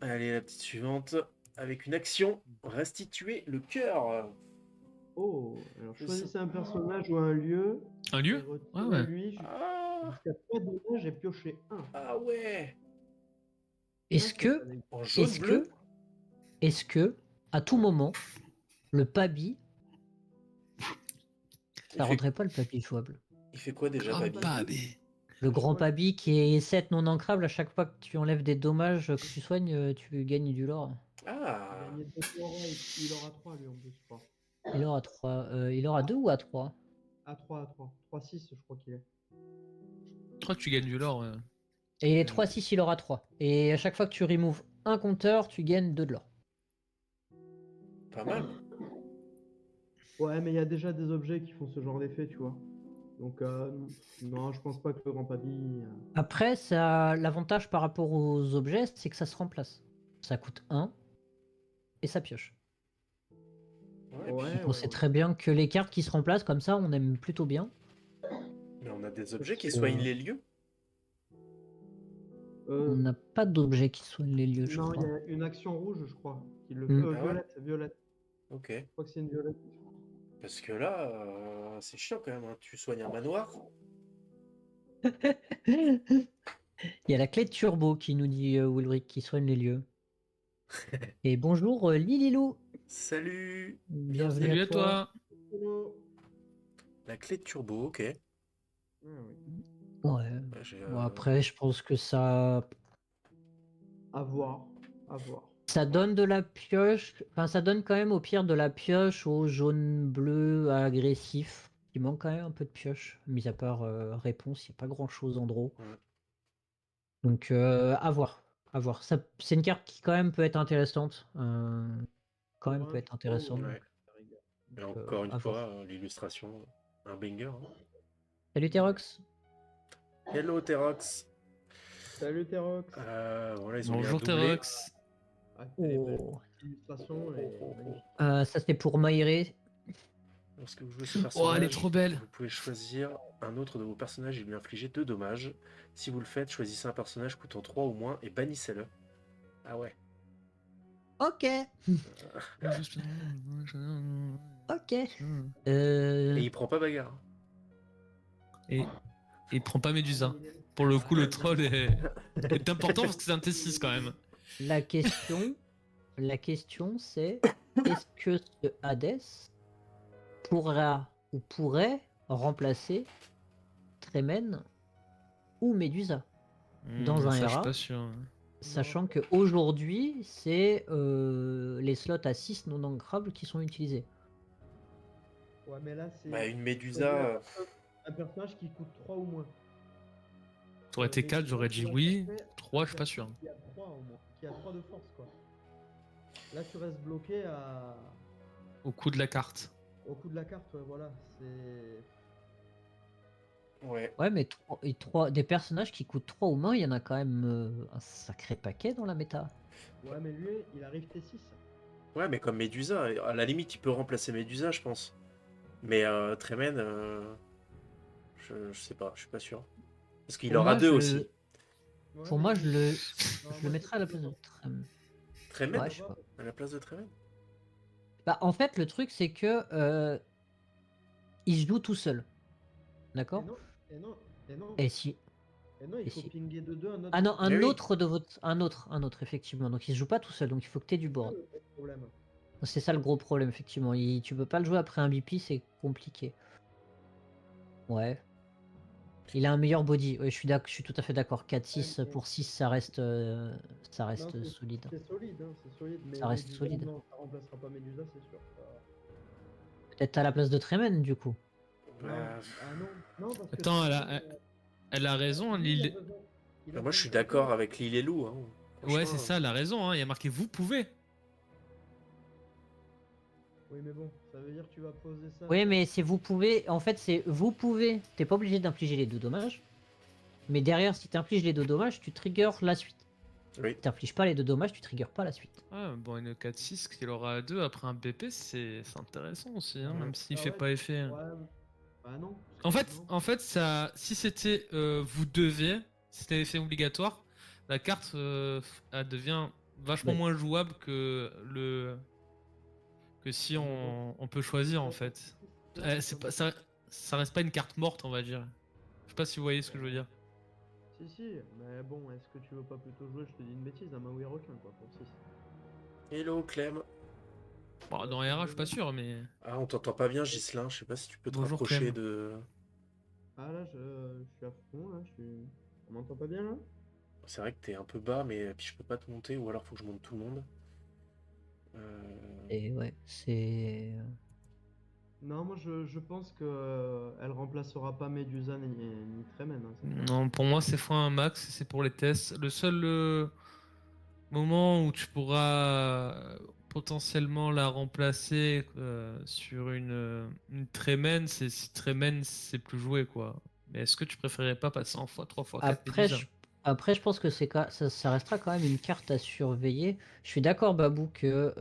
Allez, la petite suivante. Avec une action, restituer le cœur. Oh, alors Je choisissez sais. un personnage ou un lieu. Un et lieu retirez Ouais. lui Ah, jusqu'à 3 dommages et piocher 1. ah ouais. Est-ce que, En jaune est-ce bleu. que, est-ce que, à tout moment, le Pabi, Il ça fait, rendrait pas le Pabi jouable? il fait quoi déjà, Ah, Babi bah, mais- Le Je grand crois Pabi qui est 7 non ancrable, à chaque fois que tu enlèves des dommages que tu soignes, tu gagnes du lore. Ah, Gagner 2 il aura 3 lui en plus, je crois. Il aura 3. Il aura 2 ou à 3? À 3, à 3. 3-6, je crois qu'il est. Je crois que tu gagnes du lore. Ouais. Et il est 3-6, il aura 3. Et à chaque fois que tu removes un compteur, tu gagnes 2 de l'or. pas mal. Ouais, mais il y a déjà des objets qui font ce genre d'effet, tu vois. Donc, non, je pense pas que le grand Pabi. Après, l'avantage par rapport aux objets, c'est que ça se remplace. Ça coûte 1 et ça pioche. Ouais, Ouais, On sait très bien que les cartes qui se remplacent comme ça, on aime plutôt bien. mais on a des objets qui soignent les lieux. On n'a pas d'objet qui soigne les lieux, je Non, il y crois. a une action rouge, je crois, qui le Mm. fait. Ah ouais Violette, violette. Ok. Je crois que c'est une violette. Parce que là, c'est chiant quand même, hein. Tu soignes un manoir. Il y a la clé de turbo qui nous dit Ulrich qui soigne les lieux. Et bonjour Lililou. Salut. Bienvenue Salut à à toi. toi. Hello. La clé de turbo, ok. Ah oui. Ouais. Ouais, j'ai, Bon, après, je pense que ça À voir. À voir. donne de la pioche. Enfin, ça donne quand même au pire de la pioche au jaune-bleu agressif. Il manque quand même un peu de pioche. Mis à part réponse, il n'y a pas grand-chose en draw. Ouais. Donc, à voir. À voir. C'est une carte qui quand même peut être intéressante. Quand même Pour peut un être pro, intéressante. Ouais. Et Donc, encore une à voir. fois, l'illustration, un banger, hein. Salut Terox. Hello Terox. Salut Terox. Voilà, ils ont mis un Bonjour doublé. Terox. Ah, terrible. Oh. Illustration est magnifique. Ça c'est pour Maïré. Lorsque vous jouez ce Oh, elle est personnage, trop belle. vous pouvez choisir un autre de vos personnages et lui infliger 2 dommages. Si vous le faites, choisissez un personnage coûtant 3 ou moins et bannissez-le. Ah ouais. Ok. Ok. Et il prend pas bagarre. Et il prend pas Médusa. Pour le coup, le troll est important parce que c'est un T6 quand même. La question c'est est-ce que ce Hades pourra ou pourrait remplacer Tremen ou Médusa dans un Ça, je suis RA, pas sûr. sachant que aujourd'hui c'est les slots à 6 non ancrables qui sont utilisés. Ouais, mais là, c'est. Bah, une Médusa. Un personnage qui coûte 3 ou moins. Ça aurait été 4, j'aurais dit oui. 3, je suis pas sûr. Qui a 3 au moins. Qui a 3 de force, quoi. Là, tu restes bloqué Au coup de la carte. au coup de la carte, ouais, voilà. C'est. Ouais. Ouais, mais des personnages qui coûtent 3 ou moins, il y en a quand même un sacré paquet dans la méta. Ouais, mais lui, il arrive T6. Ouais, mais comme Médusa, à la limite, il peut remplacer Médusa, je pense. Mais Tremen, je sais pas, je suis pas sûr. Parce qu'il Pour aura moi, 2 je aussi. le- Ouais, Pour mais moi, lui- je le Non, je moi, le mettrais à la place de pas. Trem. Tremen Ouais, je sais pas. À la place de Tremen. Bah, en fait, le truc, c'est que il se joue tout seul. Et D'accord? non, et non, et non, Et si. et non, il Et faut si. pinguer de 2 un autre. Ah non, Mais un oui. autre de votre. Un autre, effectivement. Donc il se joue pas tout seul, donc il faut que tu aies du C'est ça board. le gros problème. C'est ça le gros problème, effectivement. Tu peux pas le jouer après un BP, c'est compliqué. Ouais. Il a un meilleur body. Ouais, je suis tout à fait d'accord. 4-6 Ouais, mais- pour 6, ça reste Non, solide. c'est solide, hein, c'est solide. Mais Ça reste Médusa, solide. non, ça remplacera pas Médusa, c'est sûr. Peut-être à la place de Tremen, du coup. Non, Bah, ah non, non, parce que. Attends, elle a raison. lui, il a besoin- il a moi, je besoin suis de d'accord quelqu'un. avec Lille et Lou. Hein. Ouais, c'est Franchement, ça, elle a raison. Hein. Il y a marqué vous pouvez. Oui, mais bon, ça veut dire que tu vas poser ça. Oui, mais c'est vous pouvez. En fait, c'est vous pouvez. T'es pas obligé d'infliger les 2 dommages. Mais derrière, si tu infliges les 2 dommages, tu triggers la suite. Oui. Si t'infliges pas les 2 dommages, tu triggers pas la suite. Ah, bon, une 4-6 qu'il aura à 2 après un BP, c'est intéressant aussi, hein, Ouais. même s'il Ah fait ouais, pas effet. Ouais, bah non. En fait, ça, si c'était vous devez, si c'était effet obligatoire, la carte elle devient vachement Ouais. moins jouable que si on peut choisir en fait. C'est pas, ça reste pas une carte morte, on va dire. Je sais pas si vous voyez ce que je veux dire. Si, mais bon, est-ce que tu veux pas plutôt jouer, je te dis une bêtise, un Maui requin, quoi, pour 6. Hello Clem. Bon, dans RA, je suis pas sûr, mais. Ah, on t'entend pas bien, Gislin. Je sais pas si tu peux te Bonjour, rapprocher Clem. de. Ah là, je suis à fond, là, On m'entend pas bien, là? C'est vrai que t'es un peu bas, mais puis je peux pas te monter, ou alors faut que je monte tout le monde. Et ouais, c'est. Non, moi, je pense que elle remplacera pas Medusa ni Tremen, hein, cette carte. Non, pour moi, c'est x1 max, c'est pour les tests. Le seul moment où tu pourras potentiellement la remplacer sur une Tremen, c'est si Tremen c'est plus joué, quoi. Mais est-ce que tu préférerais pas passer en x3, 4 Après, je pense que ça restera quand même une carte à surveiller. Je suis d'accord, Babou, que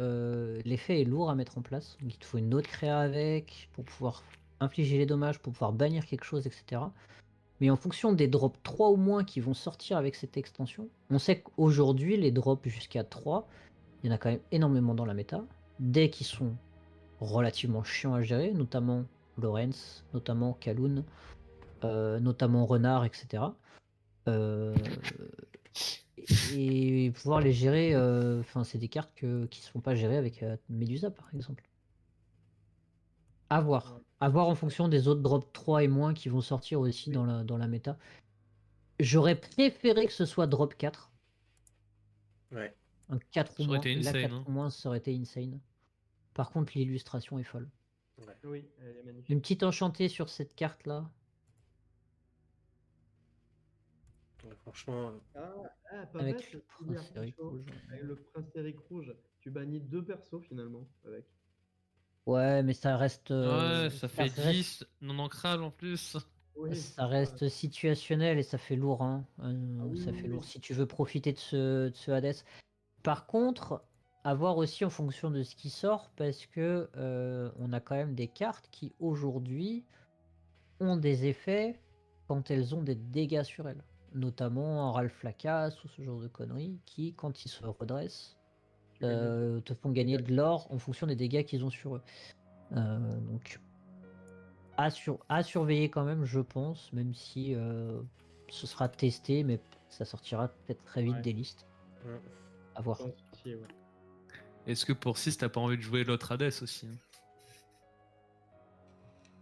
l'effet est lourd à mettre en place. Donc, il te faut une autre créa avec pour pouvoir infliger les dommages, pour pouvoir bannir quelque chose, etc. Mais en fonction des drops 3 ou moins qui vont sortir avec cette extension, on sait qu'aujourd'hui, les drops jusqu'à 3, il y en a quand même énormément dans la méta. Dès qu'ils sont relativement chiants à gérer, notamment Lorenz, notamment Kaloun, notamment Renard, etc. Et pouvoir les gérer, enfin, c'est des cartes qui ne se font pas gérer avec Medusa, par exemple. À voir. Ouais. À voir en fonction des autres drops 3 et moins qui vont sortir aussi Oui. dans la méta. J'aurais préféré que ce soit drop 4. Ouais. Un 4 ou Ça aurait moins. été Là, insane, 4 hein. ou moins, ça aurait été insane. Par contre, l'illustration est folle. Ouais. Oui, elle est magnifique. Une petite enchantée sur cette carte-là. Ouais, franchement, Pas Avec bête, le cette idée, prince Eric chaud. rouge. Avec le prince Eric rouge, tu bannis 2 persos finalement avec. Ouais, mais ça reste, Ouais, ça fait 10, non ancrable en plus. Oui, c'est ça reste situationnel et ça fait lourd, hein. Ah oui, Ça oui, fait oui. lourd si tu veux profiter de ce Hades. Par contre, à voir aussi en fonction de ce qui sort, parce que on a quand même des cartes qui aujourd'hui ont des effets quand elles ont des dégâts sur elles. Notamment un Ralph Lacasse ou ce genre de conneries qui, quand ils se redressent, Tu gagnes de te font gagner de l'or en fonction des dégâts qu'ils ont sur eux. Donc à surveiller quand même, je pense, même si ce sera testé, mais ça sortira peut-être très vite Ouais. des listes. mm. À voir. Je pense aussi, ouais. Est-ce que pour 6, t'as pas envie de jouer l'autre Hades aussi, hein?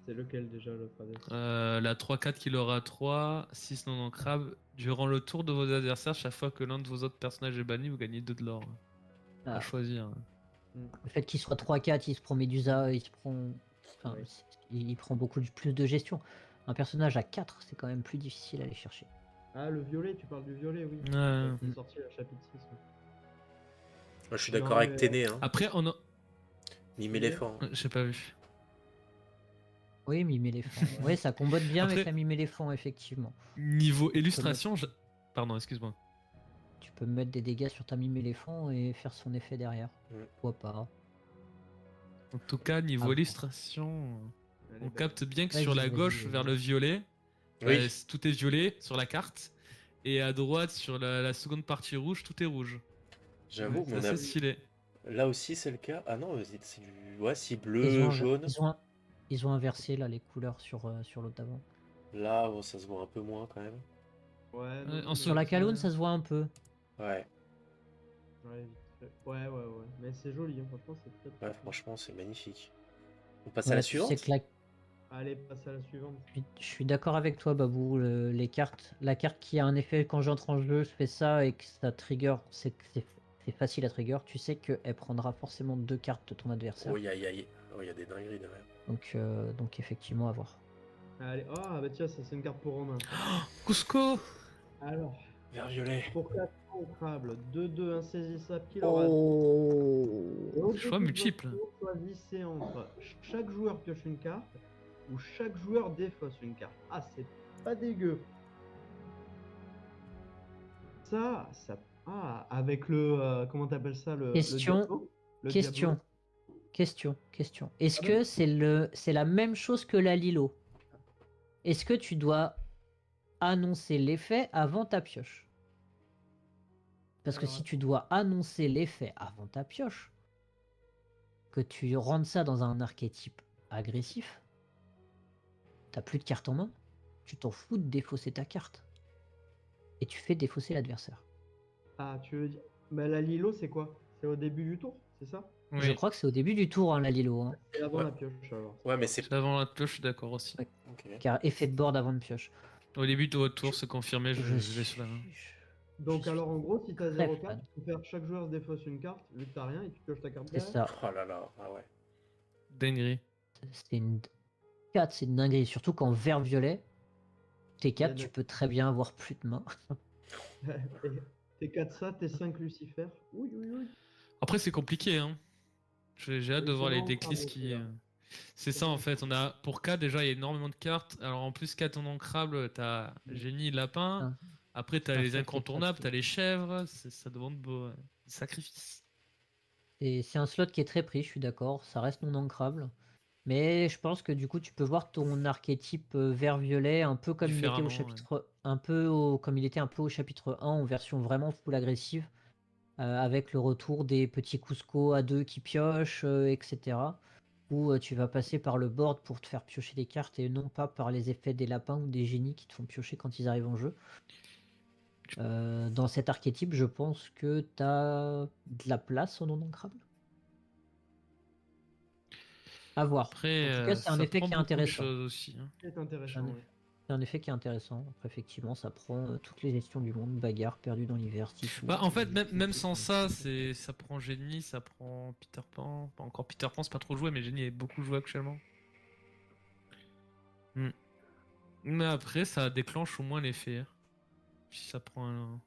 C'est lequel déjà le Hades? La 3-4 qui aura 3, 6 non ancrables. Durant le tour de vos adversaires, chaque fois que l'un de vos autres personnages est banni, vous gagnez 2 de l'or. À Ah, choisir. le fait qu'il soit 3-4, il se prend Medusa, il se prend. Enfin, Ouais. il prend beaucoup plus de gestion. Un personnage à 4, c'est quand même plus difficile à aller chercher. Ah, le violet, tu parles du violet, oui. Ouais. C'est sorti à chapitre 6. Moi, je suis Non, d'accord avec mais- Téné, hein. Après, on a... Mime Oui. éléphant. J'ai pas vu. Oui, mime éléphant. Ouais, ça combote bien avec Après- la mime éléphant, effectivement. Niveau illustration, pardon, excuse-moi. Tu peux mettre des dégâts sur ta mime éléphant et faire son effet derrière. Pourquoi pas. En tout cas, niveau voir. illustration, Elle est on belle. capte bien que Vas-y, sur la vas-y, gauche, vas-y. vers le violet, Oui. tout est violet sur la carte. Et à droite, sur la seconde partie rouge, tout est rouge. J'avoue, Ouais, mais C'est on a... assez stylé. là aussi, c'est le cas. Ah non, c'est du... Ouais, si, Ils bleu, ont, jaune. ils ont inversé là les couleurs sur l'autre d'avant. Là, bon, ça se voit un peu moins quand même. Ouais, Ouais, non, en Sur mais la c'est- Kaloun, ça se voit un peu. Ouais. Ouais, vite fait. Ouais. Mais c'est joli, hein, franchement, c'est très très Ouais, joli. franchement, c'est magnifique. On passe à Ouais, la tu sais suivante? que Allez, passe à la suivante. je suis d'accord avec toi, Babou. Les cartes, la carte qui a un effet quand j'entre en jeu, je fais ça et que ça trigger, c'est facile à trigger. Tu sais qu'elle prendra forcément 2 cartes de ton adversaire. Oh, il y a des dingueries derrière. Donc effectivement, à voir. Allez, ah bah tiens, ça c'est une carte pour Romain. Cusco! Alors, Vert violet. pour 4 ancrables, 2-2 insaisissables, qui l'aura Oh, Et au Choix début de votre multiple. tour, choisissez entre chaque joueur pioche une carte ou chaque joueur défausse une carte. Ah, c'est pas dégueu. Ah, avec le, comment t'appelles ça, le Question, Diablo? Le question, Diablo. question. Est-ce Ah que ben, c'est la même chose que la Lilo? Est-ce que tu dois annoncer l'effet avant ta pioche? Parce que alors, si tu dois annoncer l'effet avant ta pioche, que tu rentres ça dans un archétype agressif, t'as plus de carte en main, tu t'en fous de défausser ta carte. Et tu fais défausser l'adversaire. ah, tu veux dire. Mais la Lilo, c'est quoi? C'est au début du tour, c'est ça? Oui. Je crois que c'est au début du tour, hein, la Lilo. Hein. C'est avant Ouais. la pioche, alors. Ouais, mais c'est... C'est avant la pioche, je suis d'accord aussi. Ouais. Ok. Car effet de board avant de pioche. Au début de votre tour, c'est confirmé, je l'ai suis- sur la main. Donc, suis alors, en gros, si t'as très 0 carte, fan. tu peux faire chaque joueur se défausse une carte, vu que t'as rien, et tu pioches ta carte C'est derrière. ça. Oh là là, ah ouais. Dinguerie. C'est une 4, c'est une dinguerie. Surtout qu'en vert-violet, T4, tu peux très bien avoir plus de main. T'es 4 ça, t'es 5 Lucifer. Oui. Après, c'est compliqué, hein. J'ai hâte Oui, de c'est voir les vraiment decklists bravo, qui. celui-là. C'est ça en fait. On a pour K déjà il y a énormément de cartes. Alors en plus 4 en ancrable, t'as génie, lapin. Hein. Après t'as C'est un les slot qui est très incontournables, pris. t'as les chèvres. Ça demande beau sacrifice. Et c'est un slot qui est très pris, je suis d'accord. Ça reste non ancrable. Mais je pense que du coup, tu peux voir ton archétype vert-violet un peu comme il était au Différemment, ouais. chapitre, comme il était un peu au chapitre 1 en version vraiment full agressive, avec le retour des petits Cusco à 2 qui piochent, etc. Où tu vas passer par le board pour te faire piocher des cartes et non pas par les effets des lapins ou des génies qui te font piocher quand ils arrivent en jeu. Dans cet archétype, je pense que tu as de la place en non ancrable. À voir. Après, En tout cas, c'est un ça effet prend qui est beaucoup de intéressant. choses aussi, hein. C'est C'est un, intéressant, eff- oui. c'est un effet qui est intéressant. Après, effectivement, ça prend toutes les gestions du monde, bagarre, perdu dans l'hiver, Sifu. Bah, en fait, même sans ça, ça prend Génie, ça prend Peter Pan. Pas encore Peter Pan, c'est pas trop joué, mais Génie est beaucoup joué actuellement. Mais après, ça déclenche au moins l'effet, hein. Si ça prend un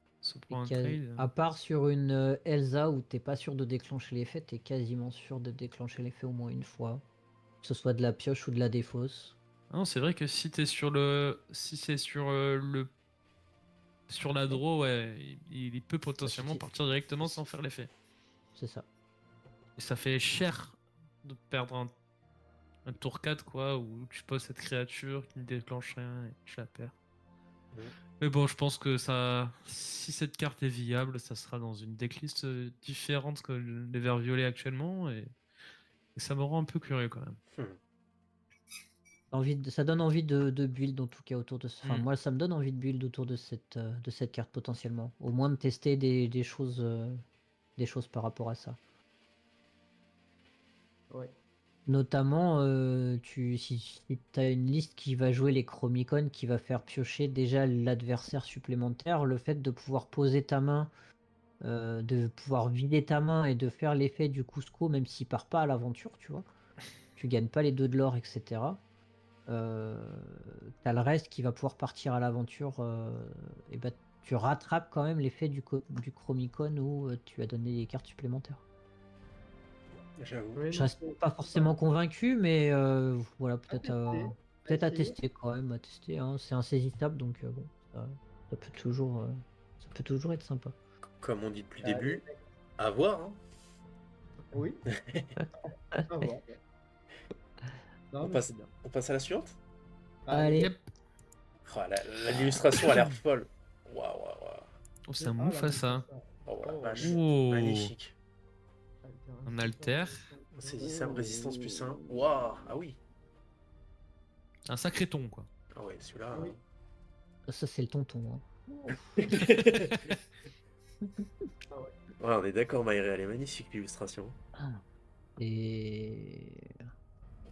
trade. À part sur une Elsa où t'es pas sûr de déclencher l'effet, t'es quasiment sûr de déclencher l'effet au moins une fois. Que ce soit de la pioche ou de la défausse. Ah non, c'est vrai que si t'es si c'est sur la draw, ouais, il peut potentiellement partir directement sans faire l'effet. C'est ça. Et ça fait cher de perdre un tour 4, quoi, où tu poses cette créature qui ne déclenche rien et tu la perds. Ouais. Mais bon, je pense que si cette carte est viable, ça sera dans une decklist différente que les verts violets actuellement, et ça me rend un peu curieux quand même. Ça donne envie de build en tout cas autour de ça. Enfin, Mm. moi, ça me donne envie de build autour de cette carte potentiellement. Au moins de tester des choses par rapport à ça. Ouais. Notamment, si tu as une liste qui va jouer les Chromicons, qui va faire piocher déjà l'adversaire supplémentaire, le fait de pouvoir poser ta main, de pouvoir vider ta main et de faire l'effet du Cusco, même s'il part pas à l'aventure, tu vois. Tu gagnes pas les 2 de l'or, etc. T'as le reste qui va pouvoir partir à l'aventure, et bah, tu rattrapes quand même l'effet du Chromicon où tu as donné des cartes supplémentaires. J'avoue. Oui, Je non, reste c'est pas forcément sympa. convaincu, mais voilà, tester, peut-être à essayer. tester quand même, à tester, hein. C'est insaisissable, donc bon, ça peut toujours être sympa. Comme on dit depuis le Allez, début, mec. à voir. Hein. Oui, à voir. Non, mais c'est bien. On passe à la suivante. Allez. Yep. Oh, l'illustration a l'air folle. Waouh, waouh, waouh. Oh, c'est un Ah, la Mufasa. Oh, la Oh, vache. Oh. Magnifique. Un alter. Saisissable, résistance plus 1. Waouh. Ah oui. Un sacré ton, quoi. Ah ouais, celui-là. Oui. Ça, c'est le tonton, hein. Ouais, on est d'accord, Maïré, elle est magnifique l'illustration. Et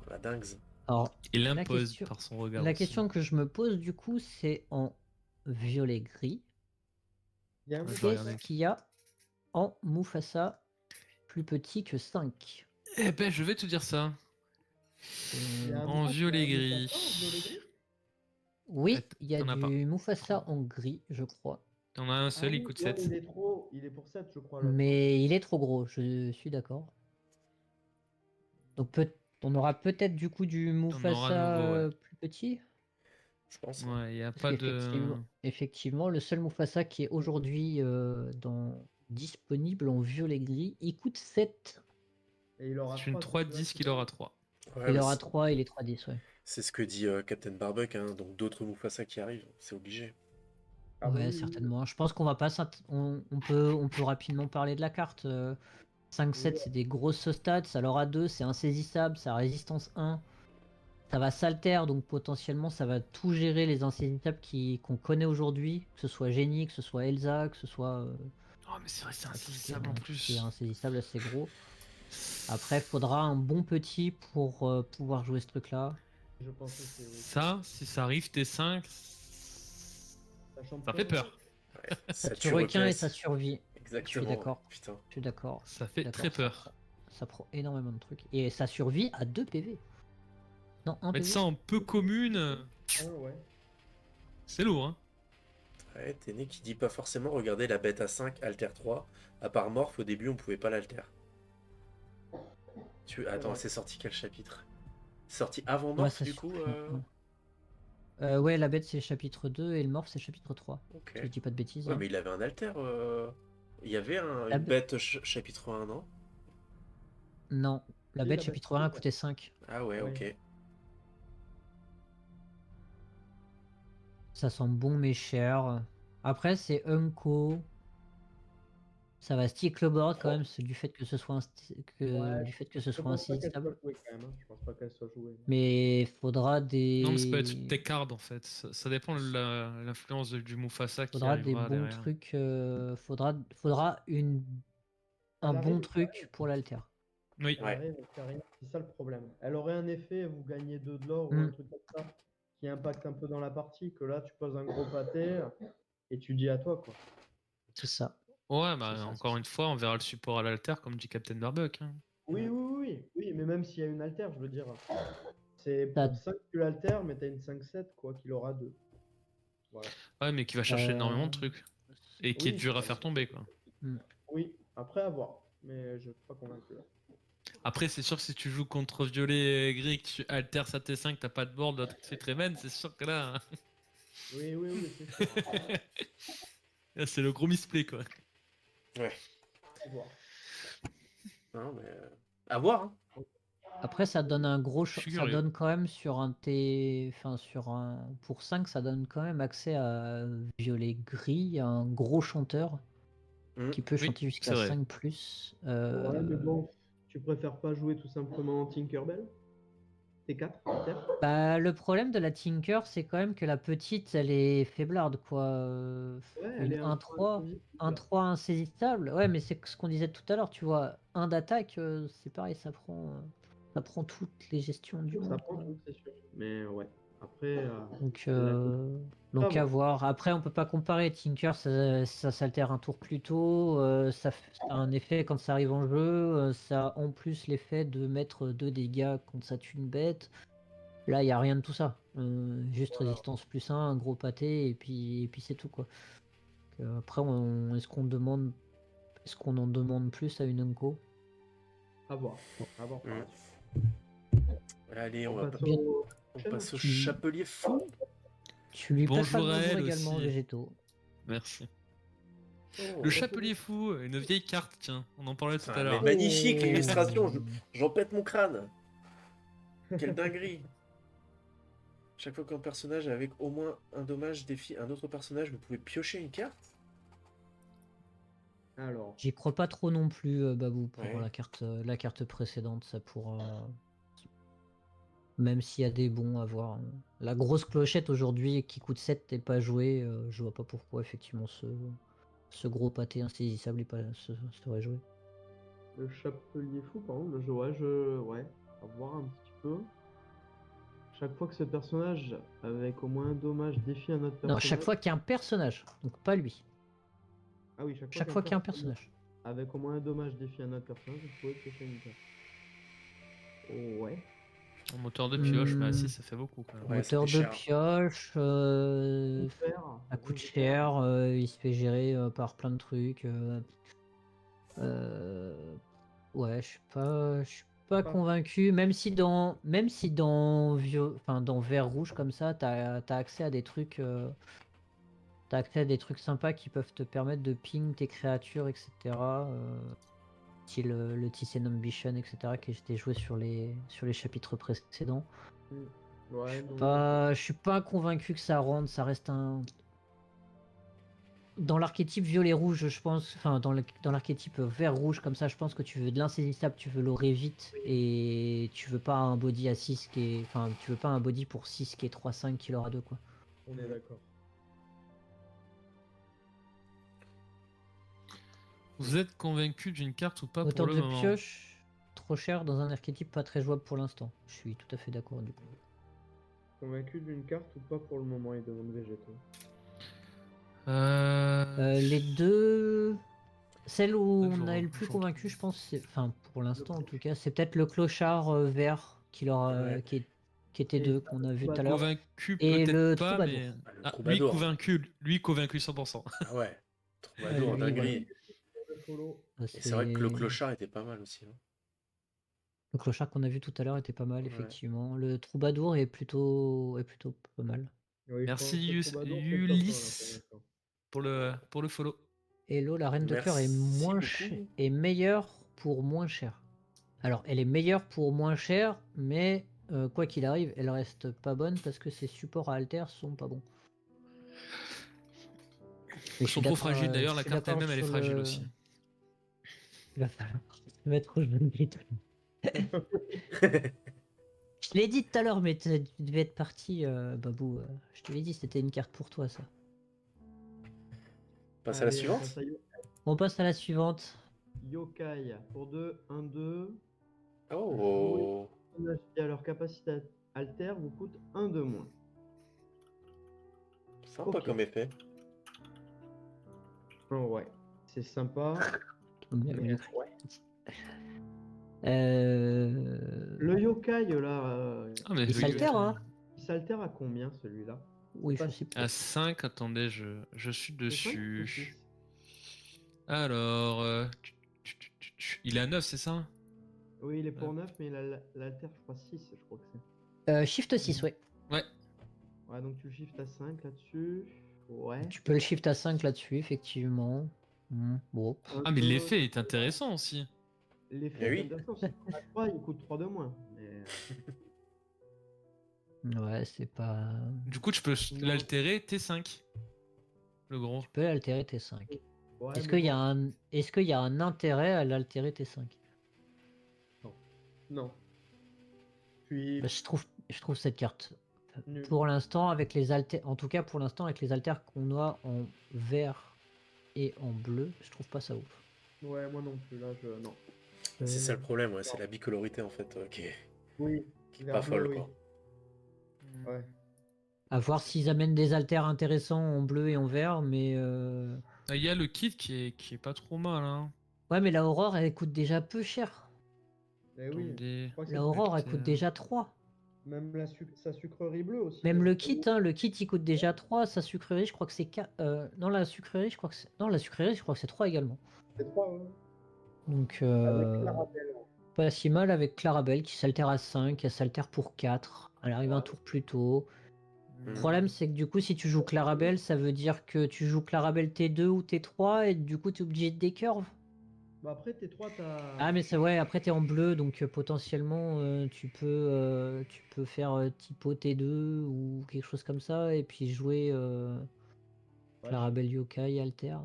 La dingue. alors, Il la impose question, par son regard. la aussi. question que je me pose du coup, c'est en violet-gris. Il y a un Ouais, je vais Mufasa. regarder. Qu'est-ce qu'il y a en Mufasa plus petit que 5? Eh ben, je vais te dire ça. Il y a un En Mufasa, violet-gris. Mufasa en violet-gris. Oui, il y a T'en as pas. du Mufasa en gris, je crois. T'en as un Ah seul, il oui, coûte ouais, 7. il est pour 7, je crois. L'autre. Mais il est trop gros, je suis d'accord. Donc on aura peut-être du coup du On aura à Mufasa nouveau, ouais. plus petit. Je pense. Ouais, il n'y a Parce pas de. qu'effectivement, le seul Mufasa qui est aujourd'hui disponible en violet-gris, il coûte 7. Et il aura C'est une 3 3-10 qu'il aura 3. Ouais, Il mais aura 3 et les 3-10, ouais. c'est ce que dit Captain Barbuck, hein, donc d'autres Mufasa qui arrivent, c'est obligé. Ah bah Ouais, oui, certainement. Je pense qu'on va pas on peut rapidement parler de la carte. 5-7, c'est des grosses stats. Alors à 2, c'est insaisissable, ça a résistance 1. Ça va s'alter, donc potentiellement ça va tout gérer les insaisissables qu'on connaît aujourd'hui, que ce soit Génie, que ce soit Elsa, que ce soit Oh, mais c'est vrai, c'est tout ce qui est, insaisissable en tout ce qui est plus. insaisissable assez gros. Après, faudra un bon petit pour pouvoir jouer ce truc-là. je pense que c'est oui. Ça, si ça arrive T5, ça fait peur. Ouais, ça Ça tue tue requin et requin, ça survit. Exactement. Je suis d'accord. Putain. Je suis d'accord. Ça fait D'accord, très peur. Ça prend énormément de trucs. Et ça survit à 2 PV. Non, 1 Mettre PV. ça en peu commune, Ah ouais. c'est lourd, hein. Ouais, Téné qui dit pas forcément regarder la bête à 5, Alter 3. À part Morph, au début, on pouvait pas l'alter. Attends, Ouais. c'est sorti quel chapitre? C'est sorti avant Ouais, Morph, ça du survit coup maintenant. Ouais, la bête c'est chapitre 2 et le morph c'est chapitre 3. Ok. Si je dis pas de bêtises. Ouais, hein. mais il avait un alter. Il y avait La une bête- bête chapitre 1, non? Non. La Si, bête la chapitre 1 a coûté 5. Ah ouais, Oui. ok. Ça sent bon mais cher. Après, c'est Unco. Ça va stick le board quand même, c'est du fait que ce soit Ouais, du fait que ce je soit pense pas qu'elle soit insaisissable. jouée quand même. Hein. Je pense pas qu'elle soit jouée. Mais faudra Non, mais ça peut être des. tes cards en fait. Ça dépend de l'influence du Mufasa qui Faudra des arrivera bons derrière. trucs. Faudra un Elle bon arrive, truc pour l'alter. Oui. elle Ouais. arrive, elle fait rien. C'est ça le problème. Elle aurait un effet, vous gagnez 2 de l'or ou Mm. un truc comme ça, qui impacte un peu dans la partie, que là, tu poses un gros pâté et tu dis à toi, quoi. C'est ça. Ouais, C'est bah ça, encore c'est une fois, on verra le support à l'alter comme dit Captain Barbuck. Hein. Oui, oui, mais même s'il y a une alter, je veux dire, c'est Ça- pour 5 tu l'alter, mais t'as une 5-7, quoi, qu'il aura 2. Voilà. Ouais, mais qui va chercher énormément de euh, trucs. Et qui est Oui, dur à faire tomber, quoi. mm. oui, après à voir. Mais je suis pas convaincu. Là. Après, c'est sûr que si tu joues contre violet et gris, que tu altères sa T5, t'as pas de board, l'autre fait Treven, c'est sûr que là, Oui, c'est sûr. là, c'est le gros misplay, quoi. Ouais. À voir. Non, mais. À voir, hein. Après, ça donne un gros. Je suis Ça curieux. donne quand même sur un T. Enfin, sur un. Pour 5, ça donne quand même accès à violet gris, un gros chanteur Mm. qui peut Oui, chanter jusqu'à c'est vrai. 5 plus. Ouais, mais bon, tu préfères pas jouer tout simplement Tinkerbell T4 peut-être. Bah, le problème de la Tinker, c'est quand même que la petite, elle est faiblarde, quoi. Ouais, elle Une est un point 1-3, insaisissable. 1-3 insaisissable. Ouais, mais c'est ce qu'on disait tout à l'heure, tu vois. Un d'attaque, c'est pareil, ça prend toutes les gestions du Ça monde, prend quoi. tout, c'est sûr. Mais ouais, après, Donc, elle a- à donc à voir. voir. Après, on peut pas comparer. Tinker, ça s'altère un tour plus tôt. Ça a un effet quand ça arrive en jeu. Ça a en plus l'effet de mettre 2 dégâts quand ça tue une bête. Là, il n'y a rien de tout ça. Juste Voilà. résistance plus un gros pâté, et puis c'est tout, quoi. Après, est-ce qu'on en demande plus à une Unco? À voir. À voir par Mm. la suite. Allez, On passe Bien. au on prochain. passe au Tu- chapelier fou. Tu lui passeras le Bonjour à bonjour elle également, aussi. Végétaux. Merci. Oh, Le chapelier fou, une vieille carte, tiens, on en parlait tout Ah, à mais l'heure. magnifique Oh. l'illustration. J'en pète mon crâne. Quelle dinguerie. Chaque fois qu'un personnage avec au moins un dommage défie un autre personnage, vous pouvez piocher une carte. Alors, J'y crois pas trop non plus, Babou, pour Ouais. la carte précédente. Ça pourra. Même s'il y a des bons à voir. La grosse clochette aujourd'hui qui coûte 7 et pas jouée, je vois pas pourquoi effectivement ce gros pâté insaisissable serait joué. le chapelier fou, par contre, ouais, à voir un petit peu. Chaque fois que ce personnage, avec au moins un dommage, défie un autre Non, personnage. chaque fois qu'il y a un personnage, donc pas lui. Ah oui, chaque Chaque fois fois qu'un qu'il y a un personnage. avec au moins un dommage défie un autre personnage, vous pouvez piocher une carte. Oh, ouais. En moteur de pioche, mais Hmm, assis, ça fait beaucoup quand même. Ouais, ça moteur fait de cher. pioche, Faire, ça coûte cher, il se fait gérer par plein de trucs. Ouais, je suis pas Pas- convaincu, même si dans vert rouge comme ça, t'as accès à des trucs, t'as accès à des trucs sympas qui peuvent te permettre de ping tes créatures, etc. Style le Thyssen Ambition, etc. qui était joué sur les chapitres précédents. Ouais, non. Je suis pas convaincu que ça rende, ça reste un. Dans l'archétype violet-rouge, je pense, enfin dans l'archétype vert-rouge comme ça, je pense que tu veux de l'insaisissable, tu veux l'aurer vite, et tu veux pas un body à 6 qui est. Enfin, tu veux pas un body pour 6 qui est 3-5 qui l'aura 2, quoi. On est d'accord. Vous êtes convaincu d'une carte ou pas pour Moteur le de moment? pioche, trop cher dans un archétype pas très jouable pour l'instant. Je suis tout à fait d'accord du coup. Convaincu d'une carte ou pas pour le moment, il demande végétaux. Les deux. Celle où Ouais, on est le plus j'en trouve. convaincu, je pense, enfin pour l'instant en tout cas, c'est peut-être le clochard vert Ouais. qui était Et deux qu'on a vu tout à l'heure. Convaincu Et le peut-être pas, troubadour. mais. Ah, le Ah, troubadour. lui convaincu 100%. Ah ouais. Ouais, Troubadour, lui, dinguerie. Le follow. Et c'est vrai que le clochard était pas mal aussi. Hein. Le clochard qu'on a vu tout à l'heure était pas mal, Ouais. effectivement. Le troubadour est plutôt pas mal. Oui, je pense que Merci le troubadour, c'est top, Ulysse là, pour le follow. Hello, la reine de cœur est Merci beaucoup. est meilleure pour moins cher. Alors, elle est meilleure pour moins cher, mais quoi qu'il arrive, elle reste pas bonne parce que ses supports à alter sont pas bons. Mais Ils sont trop fragiles. D'ailleurs, je la suis carte d'accord elle-même, elle est sur fragile le. aussi. Il va falloir se mettre au jeu de gris. Je te l'ai dit tout à l'heure, mais tu devais être parti, Babou. Je te l'ai dit, c'était une carte pour toi, ça. Passe à la Allez, on suivante. passe à On passe à la suivante. Yokai. Pour 2, 1, 2. Oh. Jouer à leur capacité alter vous coûte 1 de moins. Sympa Ok. comme effet. Oh, ouais, c'est sympa. Mais, Mais, ouais. ouais. Euh, Le yokai là, Ah, mais Il le s'altère, yokai. hein. il s'altère à combien celui-là? Oui, C'est je pas sais six, pas. À 5, attendez, je suis c'est cinq ou dessus. six? Alors, il est à 9, c'est ça? Oui, il est pour 9, mais il a l'alter, je crois 6, je crois que c'est. Shift 6, ouais. Ouais. Ouais, donc tu le shift à 5 là-dessus. Ouais. Tu peux le shift à 5 là-dessus, effectivement. Bon. Ah, mais l'effet est intéressant aussi. L'effet Eh est oui. intéressant. Si tu as 3, il coûte 3 de moins. Mais, Ouais, c'est pas. Du coup, tu peux Non. l'altérer T5. Le gros. Tu peux altérer T5. ouais, Est-ce mais qu'il y a bon, est-ce qu'il y a un intérêt à l'altérer T5? non. Puis, Bah, je trouve cette carte. nul. Pour l'instant, avec les alters, en tout cas pour l'instant, avec les alters qu'on a en vert et en bleu, je trouve pas ça ouf. Ouais, moi non plus, là, non. C'est ça le problème, ouais. C'est la bicolorité en fait Oui, qui est vert pas bleu, folle, oui. quoi. Ouais. À voir s'ils amènent des alters intéressants en bleu et en vert, mais Ah, il y a le kit qui est pas trop mal, hein. ouais, mais la Aurore, elle coûte déjà peu cher. Et oui, Attendez. je crois que La c'est Aurore, elle Acteur. coûte déjà 3. même sa sucrerie bleue aussi. Même hein. le kit, il coûte déjà 3. Sa sucrerie, je crois que c'est 4. Non, la sucrerie, je crois que c'est. Non, la sucrerie, je crois que c'est 3 également. C'est 3, ouais. Donc, Avec Clarabelle. pas si mal avec Clarabelle qui s'altère à 5, elle s'altère pour 4. Elle arrive un Ouais. tour plus tôt. Le Mhm. problème, c'est que du coup, si tu joues Clarabelle, ça veut dire que tu joues Clarabelle T2 ou T3 et du coup, tu es obligé de décurve. Bah après, T3, t'as. Ah, mais ça, ouais, après, tu es en bleu, donc potentiellement, tu peux faire typo T2 ou quelque chose comme ça et puis jouer Ouais, Clarabelle Yokai Alter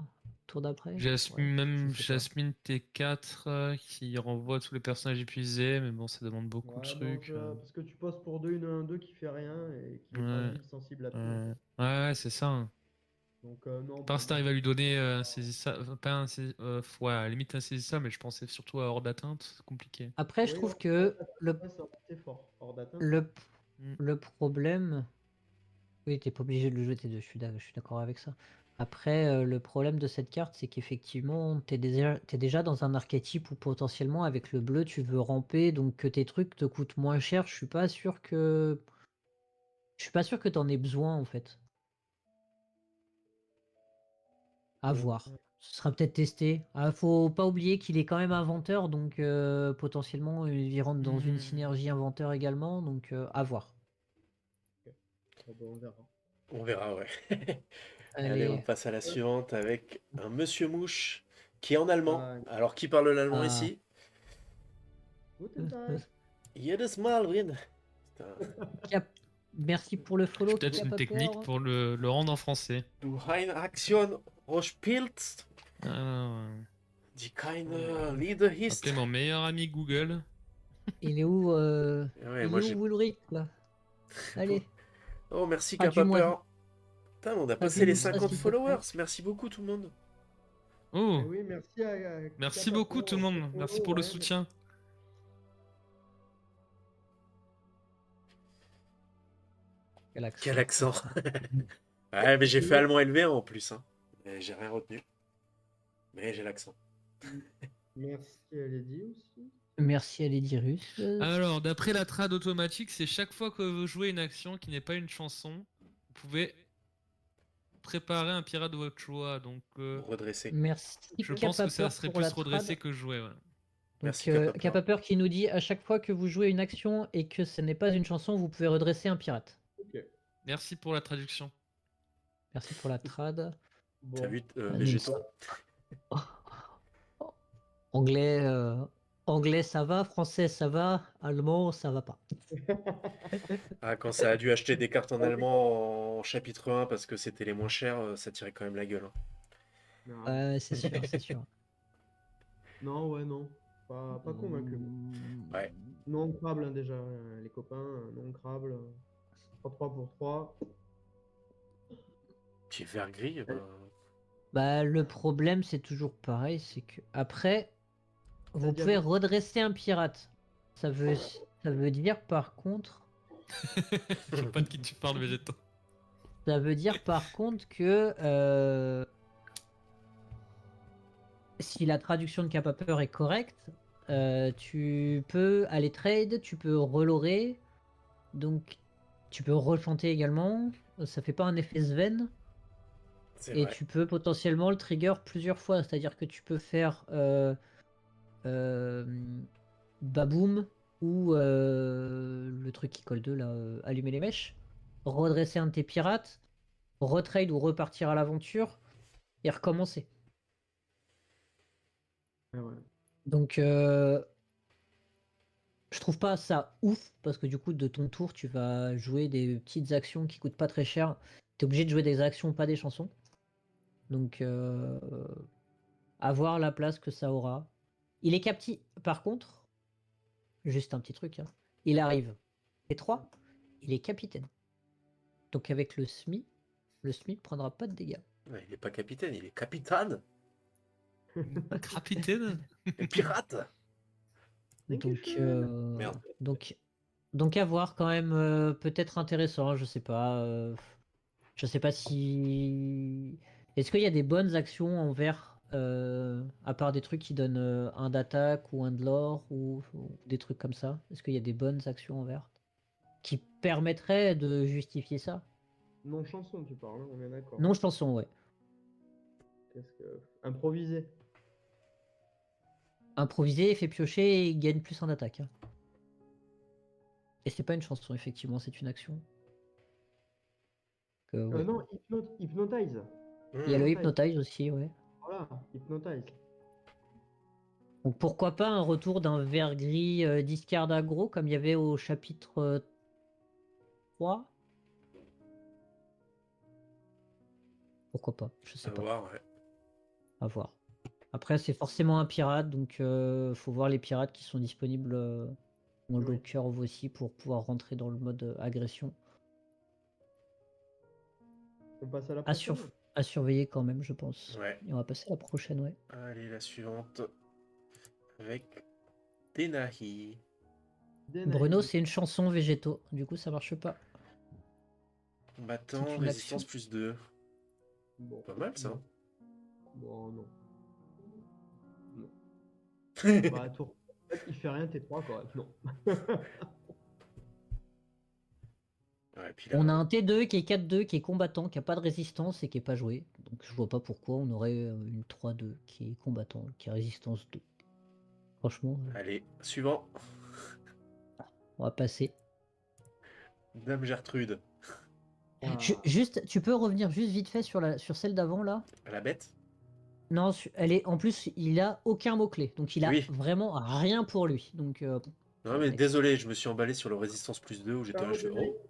tour d'après. Jasmine, Ouais, même je sais pas. Jasmine T4 qui renvoie tous les personnages épuisés, mais bon, ça demande beaucoup de ouais, bon, trucs. parce que tu poses pour 2 une 1-2 qui fait rien et qui est Ouais, fragile, sensible à tout. ouais, ouais, c'est ça, hein. Donc, non. Par si t'arrives à lui donner insaisissable, enfin, pas ouais, à la limite insaisissable, mais je pensais surtout à hors d'atteinte, c'est compliqué. Après, je Oui, trouve hors que d'atteinte, ouais, c'est fort. Hors d'atteinte. le, Mm. le problème. Oui, t'es pas obligé de le jouer T2, je suis d'accord avec ça. Après, le problème de cette carte, c'est qu'effectivement, t'es déjà dans un archétype où potentiellement, avec le bleu, tu veux ramper, donc que tes trucs te coûtent moins cher. Je suis pas sûr que t'en aies besoin, en fait. À voir. Ce sera peut-être testé. Ah, faut pas oublier qu'il est quand même inventeur, donc potentiellement, il rentre dans une Mm. synergie inventeur également, donc à voir. Bon, bah, on verra. On verra, ouais. Allez, Allez. on passe à la suivante avec un Monsieur Mouche qui est en allemand. Ah, Alors, qui parle l'allemand Ah. ici? Guten Tag. Jedes Mal, Win. Putain. Cap- Merci pour le follow. Peut-être Cap une a technique peur. pour le rendre en français. Du eine Aktion spielst, Alors, die keine Lieder ist. appelez mon meilleur ami Google. Il est où, Ouais, il moi est j'ai. où Ulrich, là? Allez, Oh, merci traduis-moi. Capapeur. Putain, on a passé les Traduis-nous ça, 50 s'il te plaît. followers. Merci beaucoup tout le monde. Oh, Eh oui, merci merci Capapeur beaucoup tout le pour monde. ce Merci follow, pour le ouais, soutien. Quel accent. Quel accent. Ouais, mais j'ai fait allemand élevé en plus. Hein. Et j'ai rien retenu. Mais j'ai l'accent. Merci à Lady aussi. Merci à Lady Russe. Alors, d'après la trad automatique, c'est chaque fois que vous jouez une action qui n'est pas une chanson, vous pouvez préparer un pirate de votre choix. Donc, Redressé. Merci je pense que ça Capapeur serait pour la plus redressé trad. que jouer. Ouais. Merci Donc, Capapeur. Capapeur qui nous dit à chaque fois que vous jouez une action et que ce n'est pas une chanson, vous pouvez redresser un pirate. Ok. Merci pour la traduction. Merci pour la trad. Bon. T'as vu Nils. Végéto? Anglais, Anglais, ça va. Français, ça va. Allemand, ça va pas. Ah, quand ça a dû acheter des cartes en allemand en chapitre 1 parce que c'était les moins chers, ça tirait quand même la gueule, hein. Non, C'est sûr, c'est sûr. non, ouais, non. Pas convaincu. Ouais. Non crable hein, déjà, les copains, non crabe. 3-3 pour 3. Puis vert gris, ben, Bah, le problème, c'est toujours pareil, c'est que après, vous Vas-y, à pouvez toi. redresser un pirate. Ça veut dire par contre, Je sais pas de qui tu parles, Végéto. ça veut dire par contre que si la traduction de Capapeur est correcte, tu peux aller trade, tu peux relorer, donc tu peux rechanter également. Ça fait pas un effet Sven. c'est Et vrai. tu peux potentiellement le trigger plusieurs fois, c'est-à-dire que tu peux faire euh, Baboom ou le truc qui colle 2 là, allumer les mèches, redresser un de tes pirates, retrade ou repartir à l'aventure et recommencer. Ah ouais. Donc je trouve pas ça ouf parce que du coup de ton tour tu vas jouer des petites actions qui coûtent pas très cher. T'es obligé de jouer des actions, pas des chansons. Donc à voir la place que ça aura. Il est captif. Par contre, juste un petit truc, hein, il arrive T3, il est capitaine. Donc avec le SMI prendra pas de dégâts. Ouais, il est pas capitaine, il est capitaine. Capitaine. Et pirate. Donc, Merde. donc à voir quand même, peut-être intéressant, je sais pas. Je sais pas si. Est-ce qu'il y a des bonnes actions en vert, à part des trucs qui donnent un d'attaque ou un de l'or ou des trucs comme ça? Est-ce qu'il y a des bonnes actions en vert qui permettraient de justifier ça? Non chanson, tu parles, hein, on est d'accord. Non, chanson, ouais. Qu'est-ce que. Improviser. Improviser, fait piocher et gagne plus en attaque, hein. Et c'est pas une chanson, effectivement, c'est une action. Ouais. Non, hypnotize. Il y a le Mmh. Hypnotize aussi, ouais. Voilà, hypnotize. Donc pourquoi pas un retour d'un vert gris discard aggro comme il y avait au chapitre 3? Pourquoi pas? Je sais À pas. voir, ouais. À voir. Après, c'est forcément un pirate, donc faut voir les pirates qui sont disponibles en Oui. locker aussi pour pouvoir rentrer dans le mode agression. On passe à la À, prochaine. à surveiller quand même, je pense. Ouais. Et on va passer à la prochaine, ouais. Allez, la suivante. Avec Denahi. Bruno, c'est une chanson végétaux, du coup ça marche pas. Combattant, C'est une résistance action. plus 2. Bon. Pas mal ça. Non. Bon, non. Non. Ouais, Bah, tour. En fait, il fait rien, T3, quoi. Non. puis là, On a un T2 qui est 4-2, qui est combattant, qui a pas de résistance et qui est pas joué. Donc je vois pas pourquoi on aurait une 3-2 qui est combattant, qui a résistance 2. Franchement, allez, suivant. on va passer. Dame Gertrude. Ah. Juste, tu peux revenir juste vite fait sur celle d'avant là? À la bête. Non, elle est en plus, il a aucun mot-clé. Donc il a Oui. vraiment rien pour lui. Donc Non mais next. désolé, je me suis emballé sur le résistance plus 2 où j'étais là, Ciao, je fais Denaï. oh.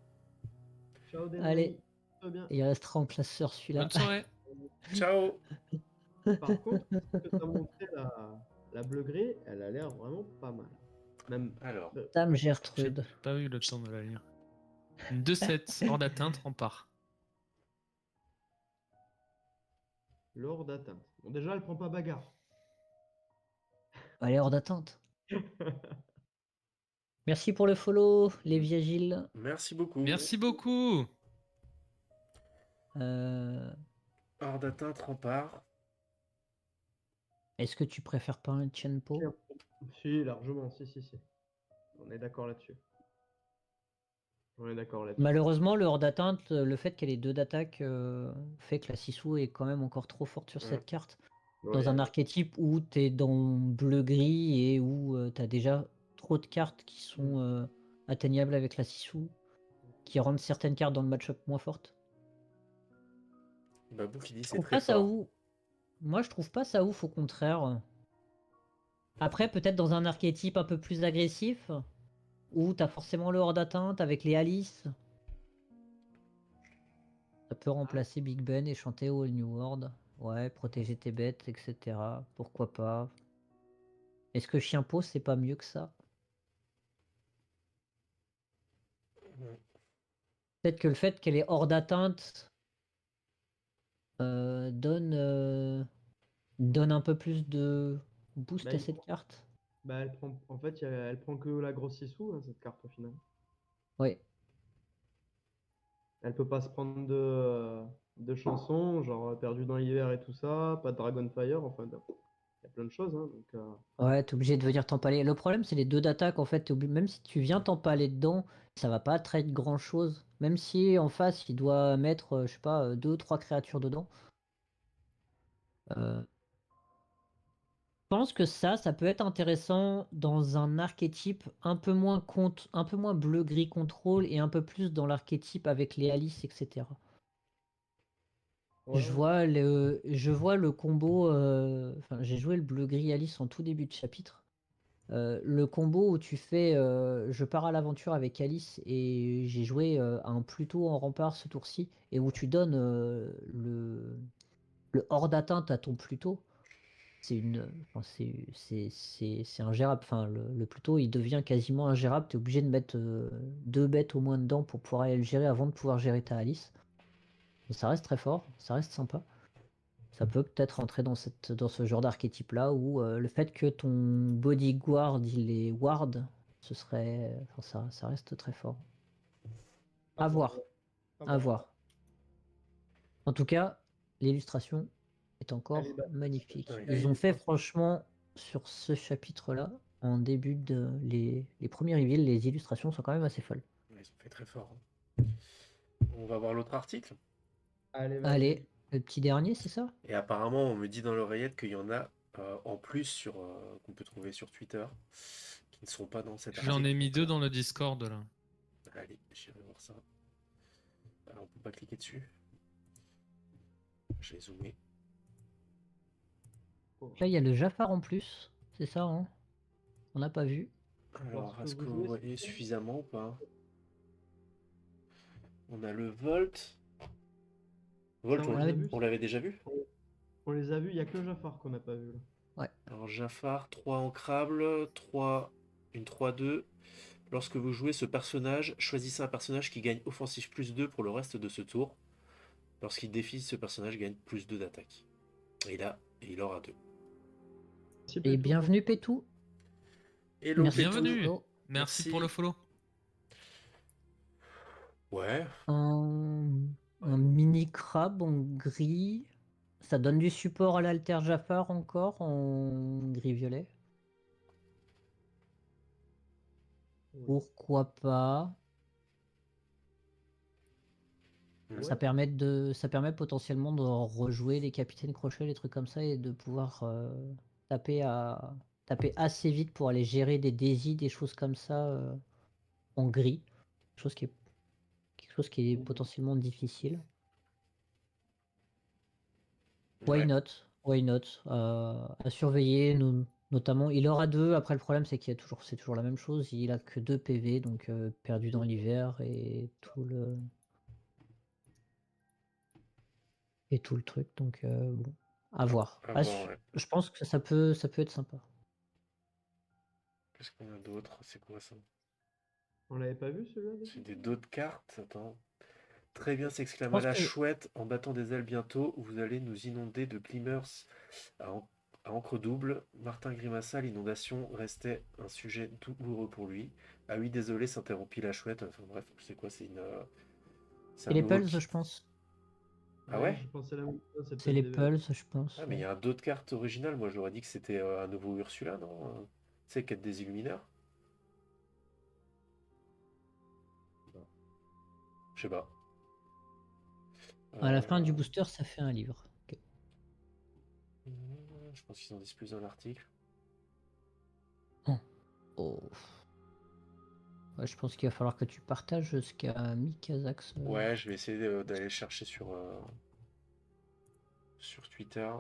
Ciao, Allez, Denaï. Très bien. il restera en classeur celui-là. Bonne soirée. Ciao. Par contre, ce que t'as montré la bleu-gris, elle a l'air vraiment pas mal. Même. Alors, Dame J'ai Gertrude. pas eu le temps de la lire. Une 2-7, hors d'atteinte, rempart. L'or d'atteinte. Bon, déjà, elle prend pas bagarre. Elle est hors d'atteinte. Merci pour le follow, les Viagiles. merci beaucoup. Merci beaucoup. Hors d'atteinte, rempart. Est-ce que tu préfères pas un Tienpo? Si, largement, si. On est d'accord là-dessus. On est d'accord là-dessus. Malheureusement, le hors d'atteinte, le fait qu'elle ait 2 d'attaque fait que la Sissou est quand même encore trop forte sur cette carte. Dans Ouais, un archétype où tu es dans bleu-gris et où tu as déjà trop de cartes qui sont atteignables avec la Sissou, qui rendent certaines cartes dans le match-up moins fortes. Babou qui dit Je c'est trouve très pas ça fort. ouf. Moi, je trouve pas ça ouf, au contraire. Après, peut-être dans un archétype un peu plus agressif, où t'as forcément le hors d'atteinte avec les Alice. Ça peut remplacer Big Ben et chanter All New World. Ouais, protéger tes bêtes, etc. Pourquoi pas. Est-ce que Chien Pot, c'est pas mieux que ça? Peut-être que le fait qu'elle est hors d'atteinte donne un peu plus de boost Bah, à cette carte. bah, elle prend, en fait, elle prend que la grosse Issou, hein, cette carte au final. Ouais. Elle peut pas se prendre de chansons, genre Perdu dans l'hiver et tout ça, pas de Dragonfire, enfin, il y a plein de choses. Hein, donc, Ouais, t'es obligé de venir t'empaler. Le problème, c'est les 2 d'attaque, en fait. Même si tu viens t'empaler dedans, ça va pas trade grand-chose. Même si en face, il doit mettre, je sais pas, 2 ou 3 créatures dedans. Je pense que ça peut être intéressant dans un archétype un peu moins bleu-gris contrôle et un peu plus dans l'archétype avec les Alice, etc. ouais, Je vois le combo. Enfin, j'ai joué le bleu-gris Alice en tout début de chapitre. Le combo où tu fais je pars à l'aventure avec Alice et j'ai joué un Pluto en rempart ce tour-ci et où tu donnes le hors d'atteinte à ton Pluto. Enfin, c'est ingérable. Enfin, le Pluto il devient quasiment ingérable. Tu es obligé de mettre 2 bêtes au moins dedans pour pouvoir aller le gérer avant de pouvoir gérer ta Alice. Mais ça reste très fort, ça reste sympa. Ça peut peut-être rentrer dans ce genre d'archétype-là où le fait que ton bodyguard il est ward, enfin, ça reste très fort. À voir, à à voir. voir. En tout cas, l'illustration est Elle est encore belle. magnifique. Ouais. Ils ont fait franchement sur ce chapitre-là, en début de les premiers reveals, les illustrations sont quand même assez folles. Ils ont fait très fort. On va voir l'autre article. Allez, vas-y. Allez, le petit dernier, c'est ça? Et apparemment, on me dit dans l'oreillette qu'il y en a en plus qu'on peut trouver sur Twitter qui ne sont pas dans cet J'en article. ai mis Donc, 2 dans le Discord là. allez, j'irai voir ça. Alors, on peut pas cliquer dessus. J'ai zoomé. Là, il y a le Jafar en plus, c'est ça, hein? On n'a pas vu. Alors, Lorsque est-ce que vous vous jouez, voyez suffisamment ou pas? On a le Volt. ça, Volt, on On les l'avait. a vus. on l'avait déjà vu? On les a vus, il n'y a que Jafar qu'on n'a pas vu. Là. Ouais. Alors, Jafar, 3 ancrables, 3, une 3-2. Lorsque vous jouez ce personnage, choisissez un personnage qui gagne offensif plus 2 pour le reste de ce tour. Lorsqu'il défie, ce personnage gagne plus 2 d'attaque. Et là, il aura 2. Merci, Et Pétou. bienvenue Pétou. Hello Merci pour le Pétou. Bienvenue. follow. Merci pour le follow. Ouais. Un mini crabe en gris. Ça donne du support à l'Alter Jafar encore en gris-violet. Oui. Pourquoi pas? Ouais. Ça permet potentiellement de rejouer les capitaines crochets, les trucs comme ça, et de pouvoir taper assez vite pour aller gérer des désis, des choses comme ça en gris. Quelque chose qui est potentiellement difficile. Why Ouais. not? Why not? À surveiller, notamment. Il aura 2. Après, le problème, c'est c'est toujours la même chose. Il a que 2 PV, donc perdu dans l'hiver et tout le truc. Donc, bon, à voir. À voir, ouais. Je pense que ça peut être sympa. Qu'est-ce qu'on a d'autre? C'est quoi ça? On l'avait pas vu celui-là déjà C'est des d'autres cartes. Attends. Très bien, Je s'exclama pense la que chouette en battant des ailes bientôt. Vous allez nous inonder de glimmers à, à encre double. Martin grimaça, l'inondation restait un sujet douloureux pour lui. Ah oui, désolé, s'interrompit la chouette. Enfin bref, c'est quoi? C'est c'est un les nouveau Pulse, je pense. Ah Ouais, ouais? je pensais la même chose, c'est C'est peut-être les des verts. Pulse, je pense. Ah, mais il y Ouais. a d'autres cartes originales. Moi, j'aurais dit que c'était un nouveau Ursula, non? Tu sais, quête des Illumineurs? Je sais pas. À la fin du Euh, booster, ça fait un livre. Ok. je pense qu'ils en disent plus dans l'article. Oh. Oh. Ouais, je pense qu'il va falloir que tu partages ce qu'a mis Kazax. Ouais, je vais essayer d'aller le chercher sur Twitter.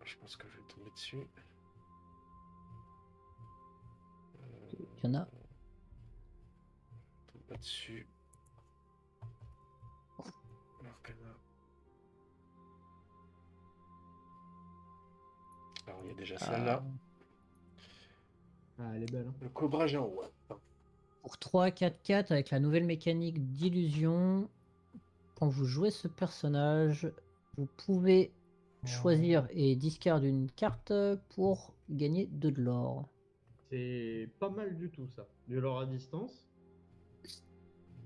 Je pense que je vais tomber dessus. Il y en a. Tombe pas dessus. Arcana. Alors, il y a déjà celle-là. Ah, elle est belle. Hein. Le Cobra géant, ouais. Pour 3, 4, 4, avec la nouvelle mécanique d'illusion, quand vous jouez ce personnage, vous pouvez choisir et discard une carte pour gagner 2 de l'or. C'est pas mal du tout ça. De l'or à distance.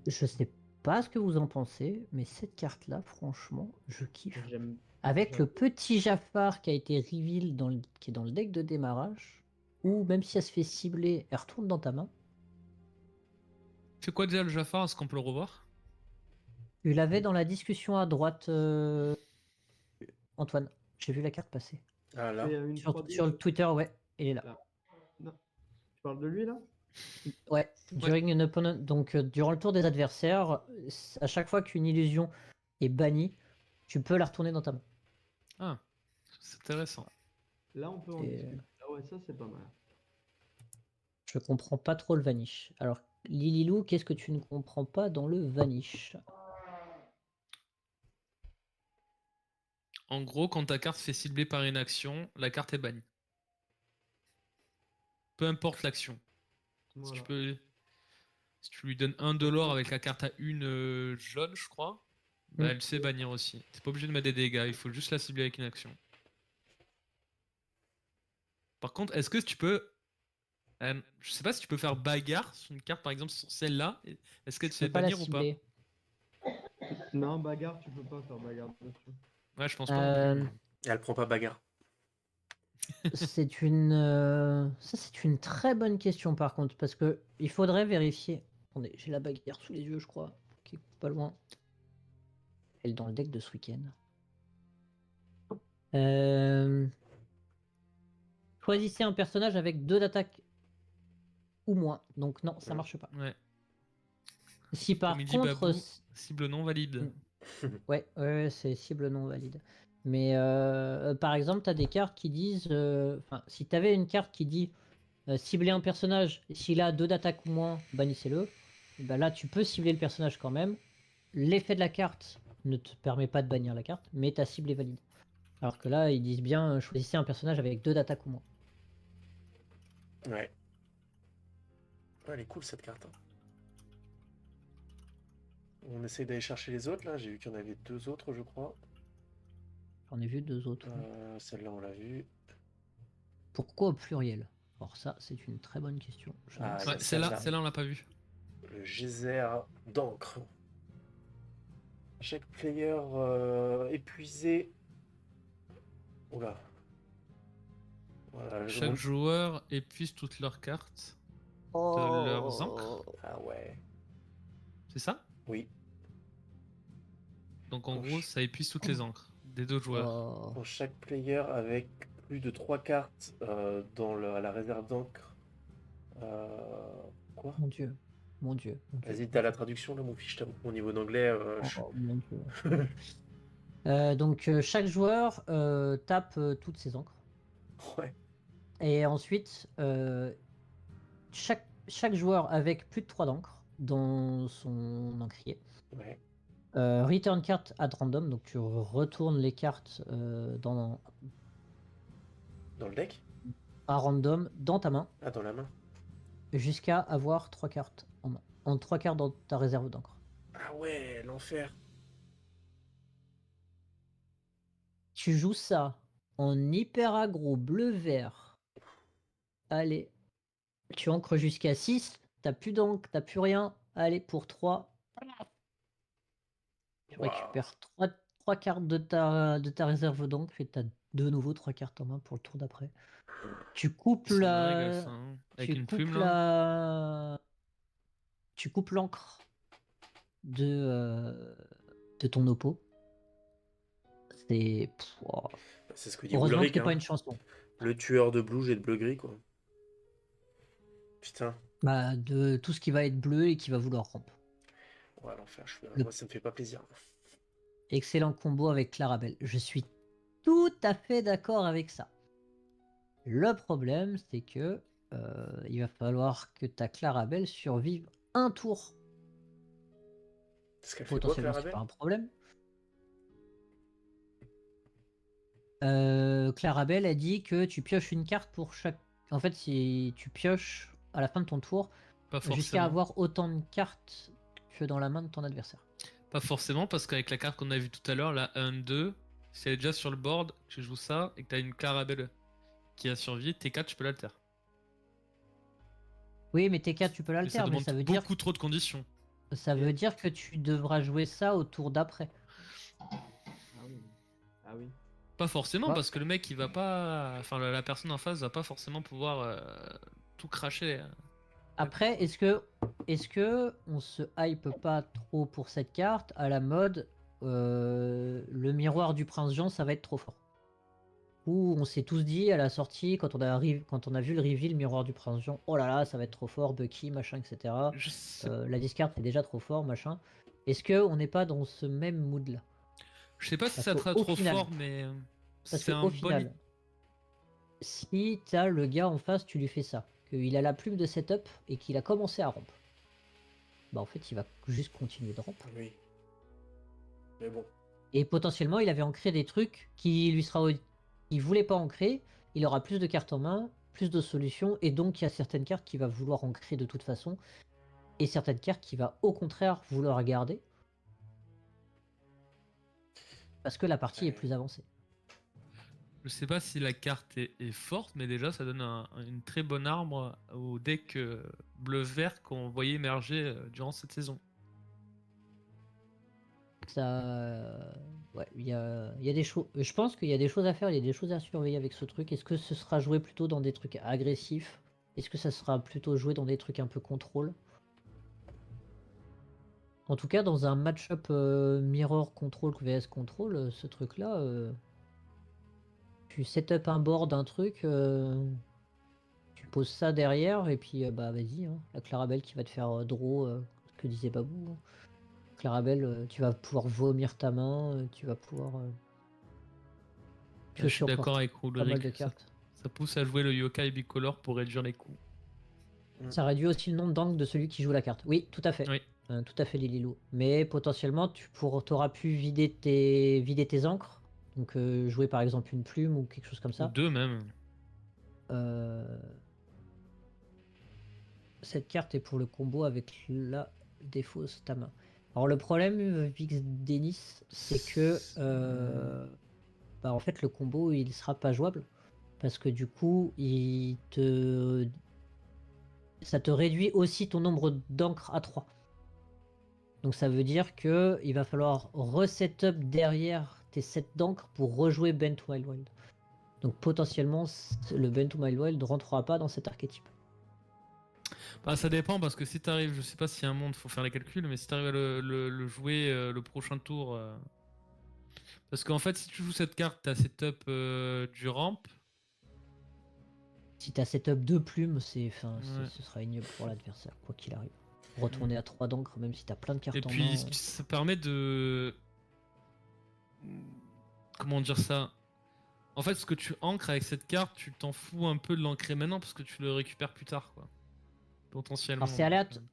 Je sais pas ce que vous en pensez, mais cette carte-là, franchement, je kiffe. J'aime. Avec le petit Jafar qui a été reveal qui est dans le deck de démarrage, ou même si elle se fait cibler, elle retourne dans ta main. C'est quoi déjà le Jafar? Est-ce qu'on peut le revoir? Tu l'avais dans la discussion à droite, Antoine. J'ai vu la carte passer. Ah là. C'est une Sur, 3D. sur le Twitter, ouais, il est là. Là. Non. Tu parles de lui là? Ouais, during an opponent, donc durant le tour des adversaires, à chaque fois qu'une illusion est bannie, tu peux la retourner dans ta main. Ah, c'est intéressant. Là, on peut en Et- discuter. Ah ouais, ça c'est pas mal. Je comprends pas trop le vanish. Alors, Lililou, qu'est-ce que tu ne comprends pas dans le vanish? En gros, quand ta carte se fait cibler par une action, la carte est bannie. Peu importe l'action. Voilà. Si tu lui donnes 1 de l'or avec la carte à une jaune, je crois, bah, elle sait bannir aussi. T'es pas obligé de mettre des dégâts, il faut juste la cibler avec une action. Par contre, est-ce que tu peux... je sais pas si tu peux faire bagarre sur une carte, par exemple sur celle-là. Est-ce qu'elle te Tu peux fait pas la bannir ou pas? cibler. Non, bagarre, tu peux pas faire bagarre dessus. Ouais, je pense pas non Euh, plus. Et elle prend pas bagarre. C'est ça, c'est une très bonne question par contre, parce que il faudrait vérifier. Attendez, j'ai la bagarre sous les yeux, je crois, qui est pas loin. Elle est dans le deck de ce week-end. Choisissez un personnage avec 2 d'attaque ou moins. Donc non, ça marche pas. Ouais. Si Comme par il dit contre, Babou, cible non valide. ouais, c'est cible non valide. Mais par exemple, tu as des cartes qui disent, enfin, si tu avais une carte qui dit cibler un personnage, s'il a 2 d'attaque ou moins, bannissez-le. Ben là, tu peux cibler le personnage quand même. L'effet de la carte ne te permet pas de bannir la carte, mais ta cible est valide. Alors que là, ils disent bien choisissez un personnage avec 2 d'attaque ou moins. Ouais. Ouais, elle est cool cette carte. Hein. On essaie d'aller chercher les autres là. J'ai vu qu'il y en avait 2 autres, je crois. J'en ai vu 2 autres. Celle-là, on l'a vue. Pourquoi au pluriel? Alors ça, c'est une très bonne question. Je Ah, ne sais il y a Ouais, celle-là, celle-là. celle-là on l'a pas vue. Le geyser d'encre. Chaque player épuisé. Oula. Voilà, Chaque joueur épuise toutes leurs cartes de leurs encres. Ah ouais. C'est ça? Oui. Donc en Quand gros, je- ça épuise toutes les encres des 2 joueurs. Oh, Pour chaque player avec plus de 3 cartes à la réserve d'encre. Quoi? mon dieu. Mon dieu. Mon dieu. Vas-y, t'as la traduction là, mon fiche, je t'avoue que mon niveau d'anglais. Oh, mon dieu. Donc chaque joueur tape toutes ses encres. Ouais. Et ensuite, chaque joueur avec plus de 3 d'encre dans son encrier. Ouais. Return card at random, donc tu retournes les cartes Dans le deck? à random dans ta main Ah, dans la main. jusqu'à avoir 3 cartes en main. En 3 cartes dans ta réserve d'encre. Ah ouais, l'enfer. Tu joues ça en hyper aggro bleu-vert. Allez, tu ancres jusqu'à 6, t'as plus d'encre, t'as plus rien. Allez, pour 3, tu Waouh. récupères 3 cartes de ta réserve d'encre et t'as de nouveau 3 cartes en main pour le tour d'après. Tu coupes Ça me régale, ça, hein. Avec tu une coupes plume là. tu coupes l'encre de ton oppo. C'est oh. C'est ce que dit Heureusement que Ulrich, c'est pas hein. une chanson. Le tueur de blue et de bleu-gris, quoi. Putain. Bah, de tout ce qui va être bleu et qui va vouloir rampe. Ouais, l'enfer. Le- Moi, ça me fait pas plaisir. Excellent combo avec Clarabelle. Je suis tout à fait d'accord avec ça. Le problème, c'est que il va falloir que ta Clarabelle survive un tour. Parce qu'elle fait quoi, Potentiellement, c'est Clarabelle? pas un problème. Clarabelle a dit que tu pioches une carte pour chaque. En fait, si tu pioches à la fin de ton tour, Pas jusqu'à forcément. avoir autant de cartes que dans la main de ton adversaire. Pas forcément, parce qu'avec la carte qu'on a vue tout à l'heure, la 1-2, si elle est déjà sur le board, tu joues ça et que t'as une Clarabelle qui a survécu, T4, tu peux l'alter. Oui, mais T4, tu peux Mais ça l'alter, mais demande beaucoup trop de conditions. ça veut dire que tu devras jouer ça au tour d'après. Ah oui. Ah oui. Pas forcément, Ouais. parce que le mec, il va pas. Enfin, la personne en face va pas forcément pouvoir tout cracher. Après, est-ce que on se hype pas trop pour cette carte à la mode le miroir du prince Jean, ça va être trop fort. Où on s'est tous dit à la sortie quand on a vu le reveal miroir du prince Jean, oh là là, ça va être trop fort, Bucky, machin, etc. Je sais, La discard est déjà trop fort, machin. Est-ce que on n'est pas dans ce même mood là? je sais pas si Parce ça qu'au sera au trop final, fort, mais parce c'est que un au bon. final, si t'as le gars en face, tu lui fais ça, qu'il a la plume de setup et qu'il a commencé à ramp, bah en fait il va juste continuer de ramp. Oui. Mais bon. Et potentiellement il avait ancré des trucs qui lui sera il voulait pas ancrer, il aura plus de cartes en main, plus de solutions, et donc il y a certaines cartes qu'il va vouloir ancrer de toute façon, et certaines cartes qu'il va au contraire vouloir garder, parce que la partie est plus avancée. Je sais pas si la carte est forte, mais déjà ça donne une très bonne arme au deck bleu-vert qu'on voyait émerger durant cette saison. Ça, ouais, il y a des choses. Je pense qu'il y a des choses à faire, il y a des choses à surveiller avec ce truc. Est-ce que ce sera joué plutôt dans des trucs agressifs? Est-ce que ça sera plutôt joué dans des trucs un peu contrôle? En tout cas, dans un match-up mirror control vs control, ce truc-là, tu setup un board, un truc, tu poses ça derrière, et puis bah vas-y, hein, la Clarabelle qui va te faire draw, ce que disait Babou, hein. Clarabelle, tu vas pouvoir vomir ta main, tu vas pouvoir Je suis piocher encore d'accord avec pas mal Roderick, de cartes. ça pousse à jouer le yokai bicolore pour réduire les coûts. Ça réduit aussi le nombre d'angles de celui qui joue la carte. Oui, tout à fait. Oui, Tout à fait, Lililou. Mais potentiellement, t'auras pu vider tes encres. Donc jouer par exemple une plume ou quelque chose comme ou ça. deux même. Euh, Cette carte est pour le combo avec la défausse ta main. Alors le problème, Vix Denis, c'est que bah, en fait le combo il sera pas jouable. Parce que du coup, ça te réduit aussi ton nombre d'encres à 3. Donc ça veut dire que il va falloir resetup derrière tes sets d'encre pour rejouer Bent Wild Wild. Donc potentiellement le Bent Wild Wild ne rentrera pas dans cet archétype. Bah, ça dépend parce que si t'arrives, je sais pas si y a un monde, faut faire les calculs, mais si t'arrives à le jouer le prochain tour. Parce qu'en fait, si tu joues cette carte, t'as setup du ramp. Si t'as setup 2 plumes, Ouais. ce sera ignoble pour l'adversaire, quoi qu'il arrive. Retourner à 3 d'encre, même si t'as plein de cartes Et en puis, main. ça permet de. Comment dire ça? En fait, ce que tu ancres avec cette carte, tu t'en fous un peu de l'ancrer maintenant parce que tu le récupères plus tard, quoi. Potentiellement. Alors c'est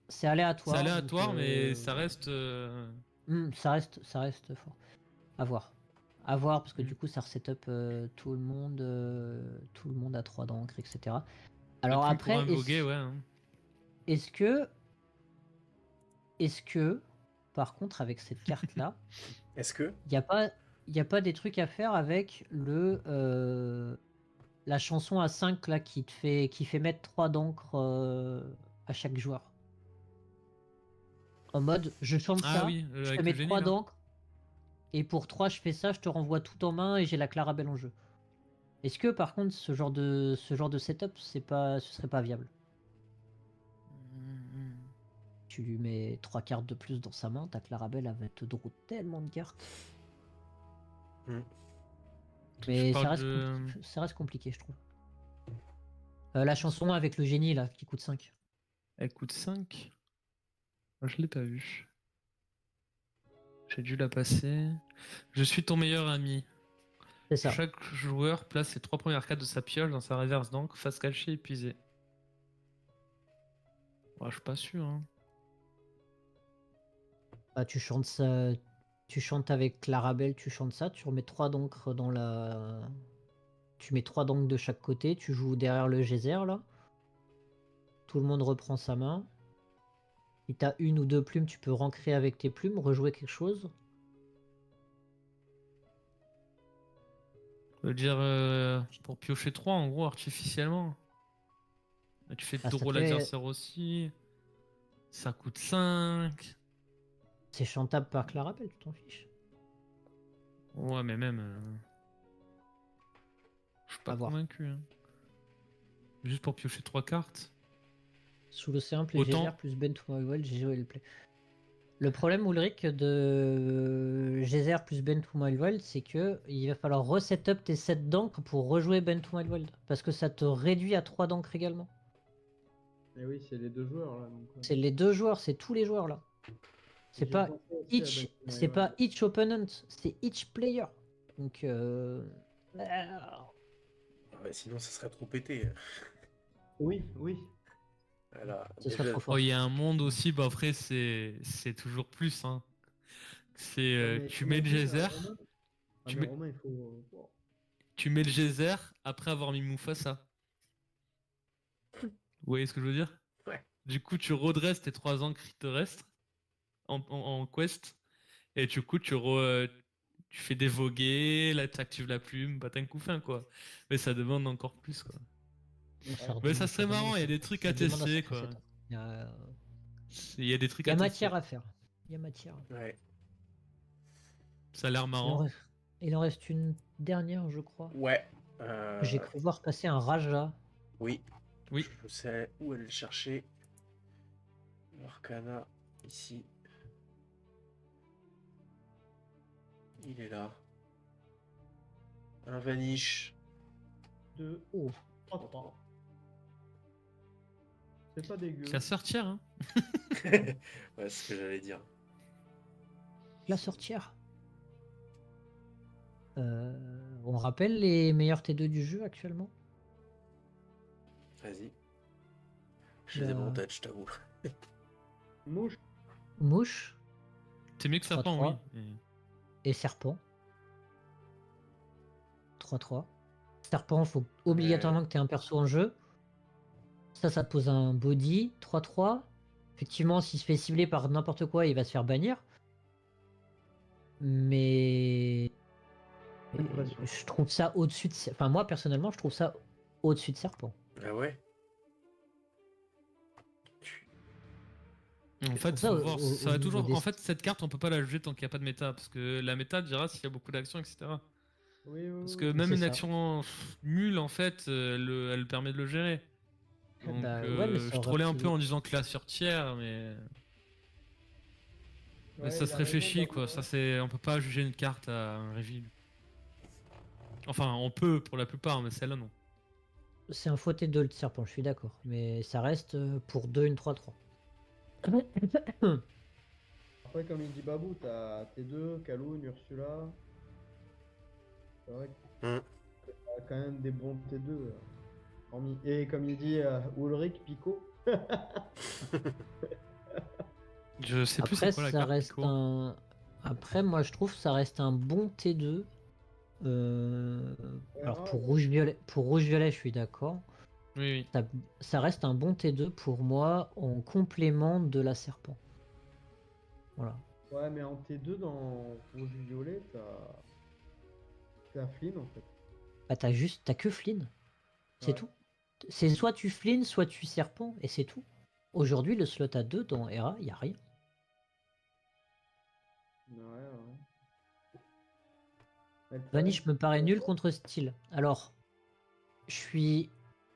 C'est aléatoire. aléatoire, Donc, mais ça reste. ça reste fort. À voir. À voir, parce que Mm. du coup ça resetup tout le monde à 3 d'encre, etc. Le Alors plume pour après, invoquer, ouais. Hein. est-ce que, par contre, avec cette carte-là, Est-ce que? il n'y a pas des trucs à faire avec la chanson à 5 là, qui fait mettre 3 d'encre à chaque joueur? En mode, je chante Ah ça, oui, je te avec le mets génie 3 là. d'encre, et pour 3, je fais ça, je te renvoie tout en main et j'ai la Clarabelle en jeu. Est-ce que, par contre, ce genre de setup, ce serait pas viable? Mm. Tu lui mets 3 cartes de plus dans sa main, ta Clarabelle elle va te draw tellement de cartes. Tu Mais parles de. ça reste compliqué, je trouve. La chanson avec le génie, là, qui coûte 5. Elle coûte 5. Je l'ai pas vue. J'ai dû la passer. Je suis ton meilleur ami. C'est ça. Chaque joueur place ses 3 premières cartes de sa pioche dans sa réserve d'encre, face cachée épuisée. Bah, je suis pas sûr. Hein. Bah, tu chantes ça. Tu chantes avec Clarabelle, tu chantes ça, tu remets 3 d'encre dans la. Tu mets 3 d'encre de chaque côté, tu joues derrière le geyser là. Tout le monde reprend sa main. Si t'as une ou deux plumes, tu peux rancrer avec tes plumes, rejouer quelque chose. Je veux dire, pour piocher 3 en gros, artificiellement. Et tu fais Ah, deux ça rôles fait. adversaires aussi. Ça coûte 5. C'est chantable par Clarabelle, tu t'en fiches. Ouais, mais même. Je suis pas À voir. convaincu. Hein. Juste pour piocher 3 cartes. Sous l'océan, plus geyser, Autant. plus Ben to My Well, j'ai joué le play. Le problème, Ulrich, de geyser plus Ben to My World, c'est que il va falloir reset-up tes 7 d'encre pour rejouer Ben to My World. Parce que ça te réduit à 3 d'encre également. Et oui, c'est les 2 joueurs là. Donc, C'est les 2 joueurs, c'est tous les joueurs là. C'est J'ai pas pensé aussi à each, Ben c'est Wild. pas each opponent, c'est each player. Donc Ouais, sinon, ça serait trop pété. Oui, oui. Voilà, ce serait déjà, trop Oh, fort. il y a un monde aussi, bah après, c'est toujours plus. Hein. C'est, Ouais, mais tu mets le imagine geyser, Romain. Ah, tu mais mets, Romain, il faut. Bon. tu mets le geyser après avoir mis Mufasa. Vous voyez ce que je veux dire? ouais. Du coup, tu redresses tes 3 ancres qui te restent en quest. Et du coup, tu fais des voguer, là, tu actives la plume, bah t'as un coup fin, quoi. Mais ça demande encore plus, quoi. Mais ça serait marrant, il y a des trucs à ça demande un tester, sacré quoi. setup. Il y a, Il y a des trucs il y à a tester. matière à faire. Il y a matière. Ouais. Ça a l'air Il en marrant. reste, il en reste une dernière, je crois. Ouais. J'ai cru voir passer un Raja. Oui. Oui. Je sais où aller le chercher. Arcana, ici. Il est là. Un Vanish. 2, Oh, 3, 3. C'est pas dégueu. Ça sortir, hein. Ouais, c'est ce que j'allais dire. la sortir. On rappelle les meilleurs T2 du jeu actuellement. Vas-y. Je les ai pas en Bah, tête, je t'avoue. Mouche. Mouche C'est mieux que Serpent, 3-3 oui. et Serpent 3-3. Serpent, faut Ouais. obligatoirement que tu aies un perso en jeu. Ça te pose un body 3-3. Effectivement, s'il se fait cibler par n'importe quoi, il va se faire bannir. Mais Pas de pression. je trouve ça au-dessus de. Enfin, moi personnellement, je trouve ça au-dessus de Serpent. Ah ouais. En Je trouve fait, ça faut voir. Ça va niveau toujours. des. En fait, cette carte, on peut pas la juger tant qu'il n'y a pas de méta, parce que la méta dira s'il y a beaucoup d'actions, etc. Oui, oui, Parce oui. que même C'est une ça. action nulle, en fait, elle permet de le gérer. Donc, Bah ouais, mais ça je aurait trollais un peu pu. en disant que la sur tiers, mais Ouais, ça il se a raison réfléchit, quoi. Ça, c'est, on peut pas juger une carte à un reveal. Enfin, on peut pour la plupart, mais celle-là, non. C'est un faux T2 le Serpent, je suis d'accord. Mais ça reste pour 2 une 3-3. Après, comme il dit Babou, t'as T2, Kaloun, Ursula. C'est vrai que Hum. t'as quand même des bons T2. Et comme il dit Ulrich, Pico. Je sais plus c'est Après, quoi la ça carte reste Pico. un. Après, moi, je trouve que ça reste un bon T2. Alors Vera, pour rouge-violet, je suis d'accord. Oui, Ça reste un bon T2 pour moi en complément de la serpent. Voilà. ouais, mais en T2 dans Rouge Violet, t'as Flynn en fait. Bah, t'as que Flynn. C'est Ouais. tout. C'est soit tu Flynn, soit tu serpent, et c'est tout. Aujourd'hui, le slot à 2 dans Hera, il n'y a rien. Ouais, ouais. Mais le problème, Vanish me paraît nul contre style. Alors, je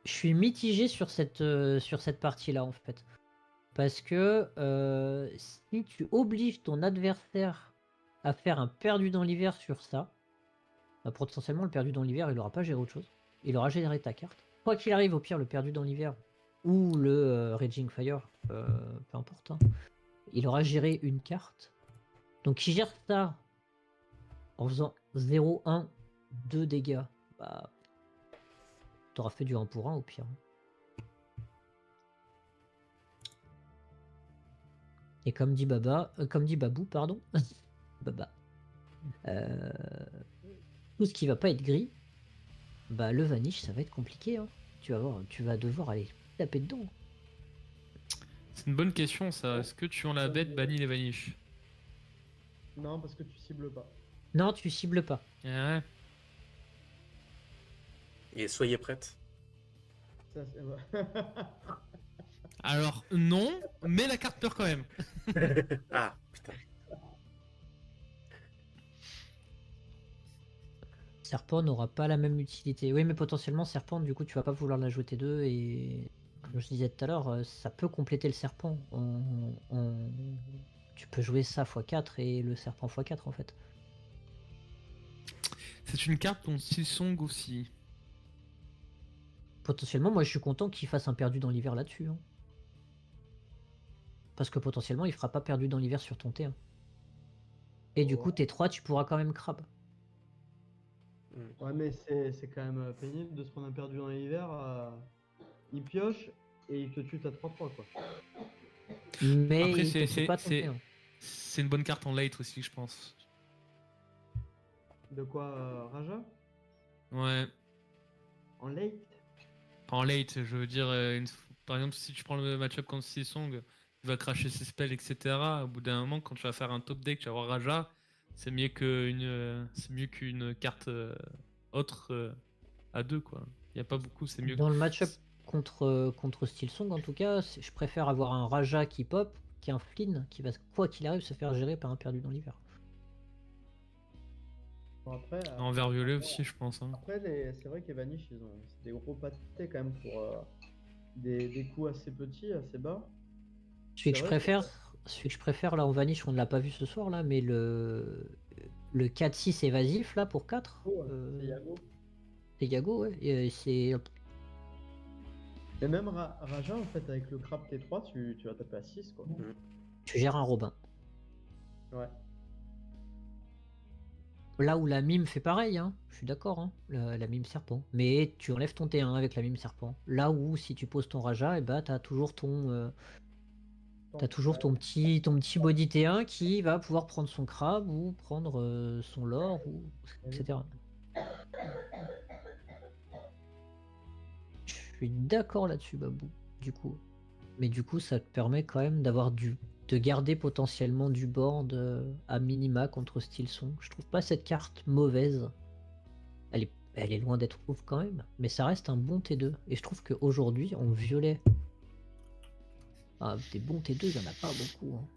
suis mitigé sur cette partie-là, en fait. Parce que si tu obliges ton adversaire à faire un perdu dans l'hiver sur ça, bah, potentiellement le perdu dans l'hiver, il aura pas géré autre chose. Il aura géré ta carte. Quoi qu'il arrive, au pire, le perdu dans l'hiver ou le Raging Fire, peu importe, hein, il aura géré une carte. Donc il gère ça en faisant 0, 1, 2 dégâts. Bah, t'auras fait du 1 pour 1 au pire. Et comme dit Babou, pardon, Baba, euh, tout ce qui va pas être gris, bah le vanish, ça va être compliqué. Hein. Tu vas devoir aller taper dedans. C'est une bonne question ça. Est-ce que tu en la bête bannis les vanish? Non, parce que tu cibles pas. Non, tu cibles pas. Ouais. Et soyez prête. Ça, c'est... Alors non, mais la carte peur quand même. Ah, putain. Serpent n'aura pas la même utilité. Oui, mais potentiellement, Serpent, du coup, tu vas pas vouloir la jouer T2 et comme je disais tout à l'heure, ça peut compléter le Serpent. Tu peux jouer ça x4 et le Serpent x4 en fait. C'est une carte dont Silsong aussi. Potentiellement, moi je suis content qu'il fasse un perdu dans l'hiver là-dessus. Hein. Parce que potentiellement, il fera pas perdu dans l'hiver sur ton T1. Et du coup, T3, tu pourras quand même crabe. Ouais, mais c'est quand même pénible de se prendre un perdu dans l'hiver. Il pioche et il te tue à 3-3 quoi. Mais Après, il te tue pas ton T1. c'est une bonne carte en late aussi, je pense. De quoi, Raja? Ouais. En late? En late, je veux dire, par exemple, si tu prends le match-up contre Silsong, il va cracher ses spells, etc. Au bout d'un moment, quand tu vas faire un top deck, tu vas avoir Raja, c'est mieux qu'une carte autre à 2, quoi. Il n'y a pas beaucoup, c'est mieux. Dans le match-up contre Steelsong, en tout cas, je préfère avoir un Raja qui pop qu'un Flynn qui va, quoi qu'il arrive, se faire gérer par un perdu dans l'hiver. Bon, après, En vert violet aussi, je pense. Hein. après c'est vrai que les Vanish, c'est des gros pâtés quand même pour des coups assez petits, assez bas. Celui que C'est je vrai préfère, là en Vanish, on ne l'a pas vu ce soir, là, mais le 4-6 évasif, là, pour 4. c'est Yago. C'est Yago, ouais. Et c'est... Et même Raja, en fait, avec le crab T3, tu vas taper à 6 quoi. Tu gères un Robin. Ouais. Là où la mime fait pareil, hein, je suis d'accord, hein, la mime serpent. Mais tu enlèves ton T1 avec la mime serpent. Là où si tu poses ton Raja, et bah t'as toujours ton petit body T1 qui va pouvoir prendre son crabe ou prendre son lore, etc. Je suis d'accord là-dessus, Babou, du coup. Mais du coup, ça te permet quand même de garder potentiellement du board à minima contre Steelsong. Je trouve pas cette carte mauvaise. Elle est loin d'être ouf quand même, mais ça reste un bon T2. Et je trouve qu'aujourd'hui, en violet, des bons T2, il n'y en a pas beaucoup. Hein.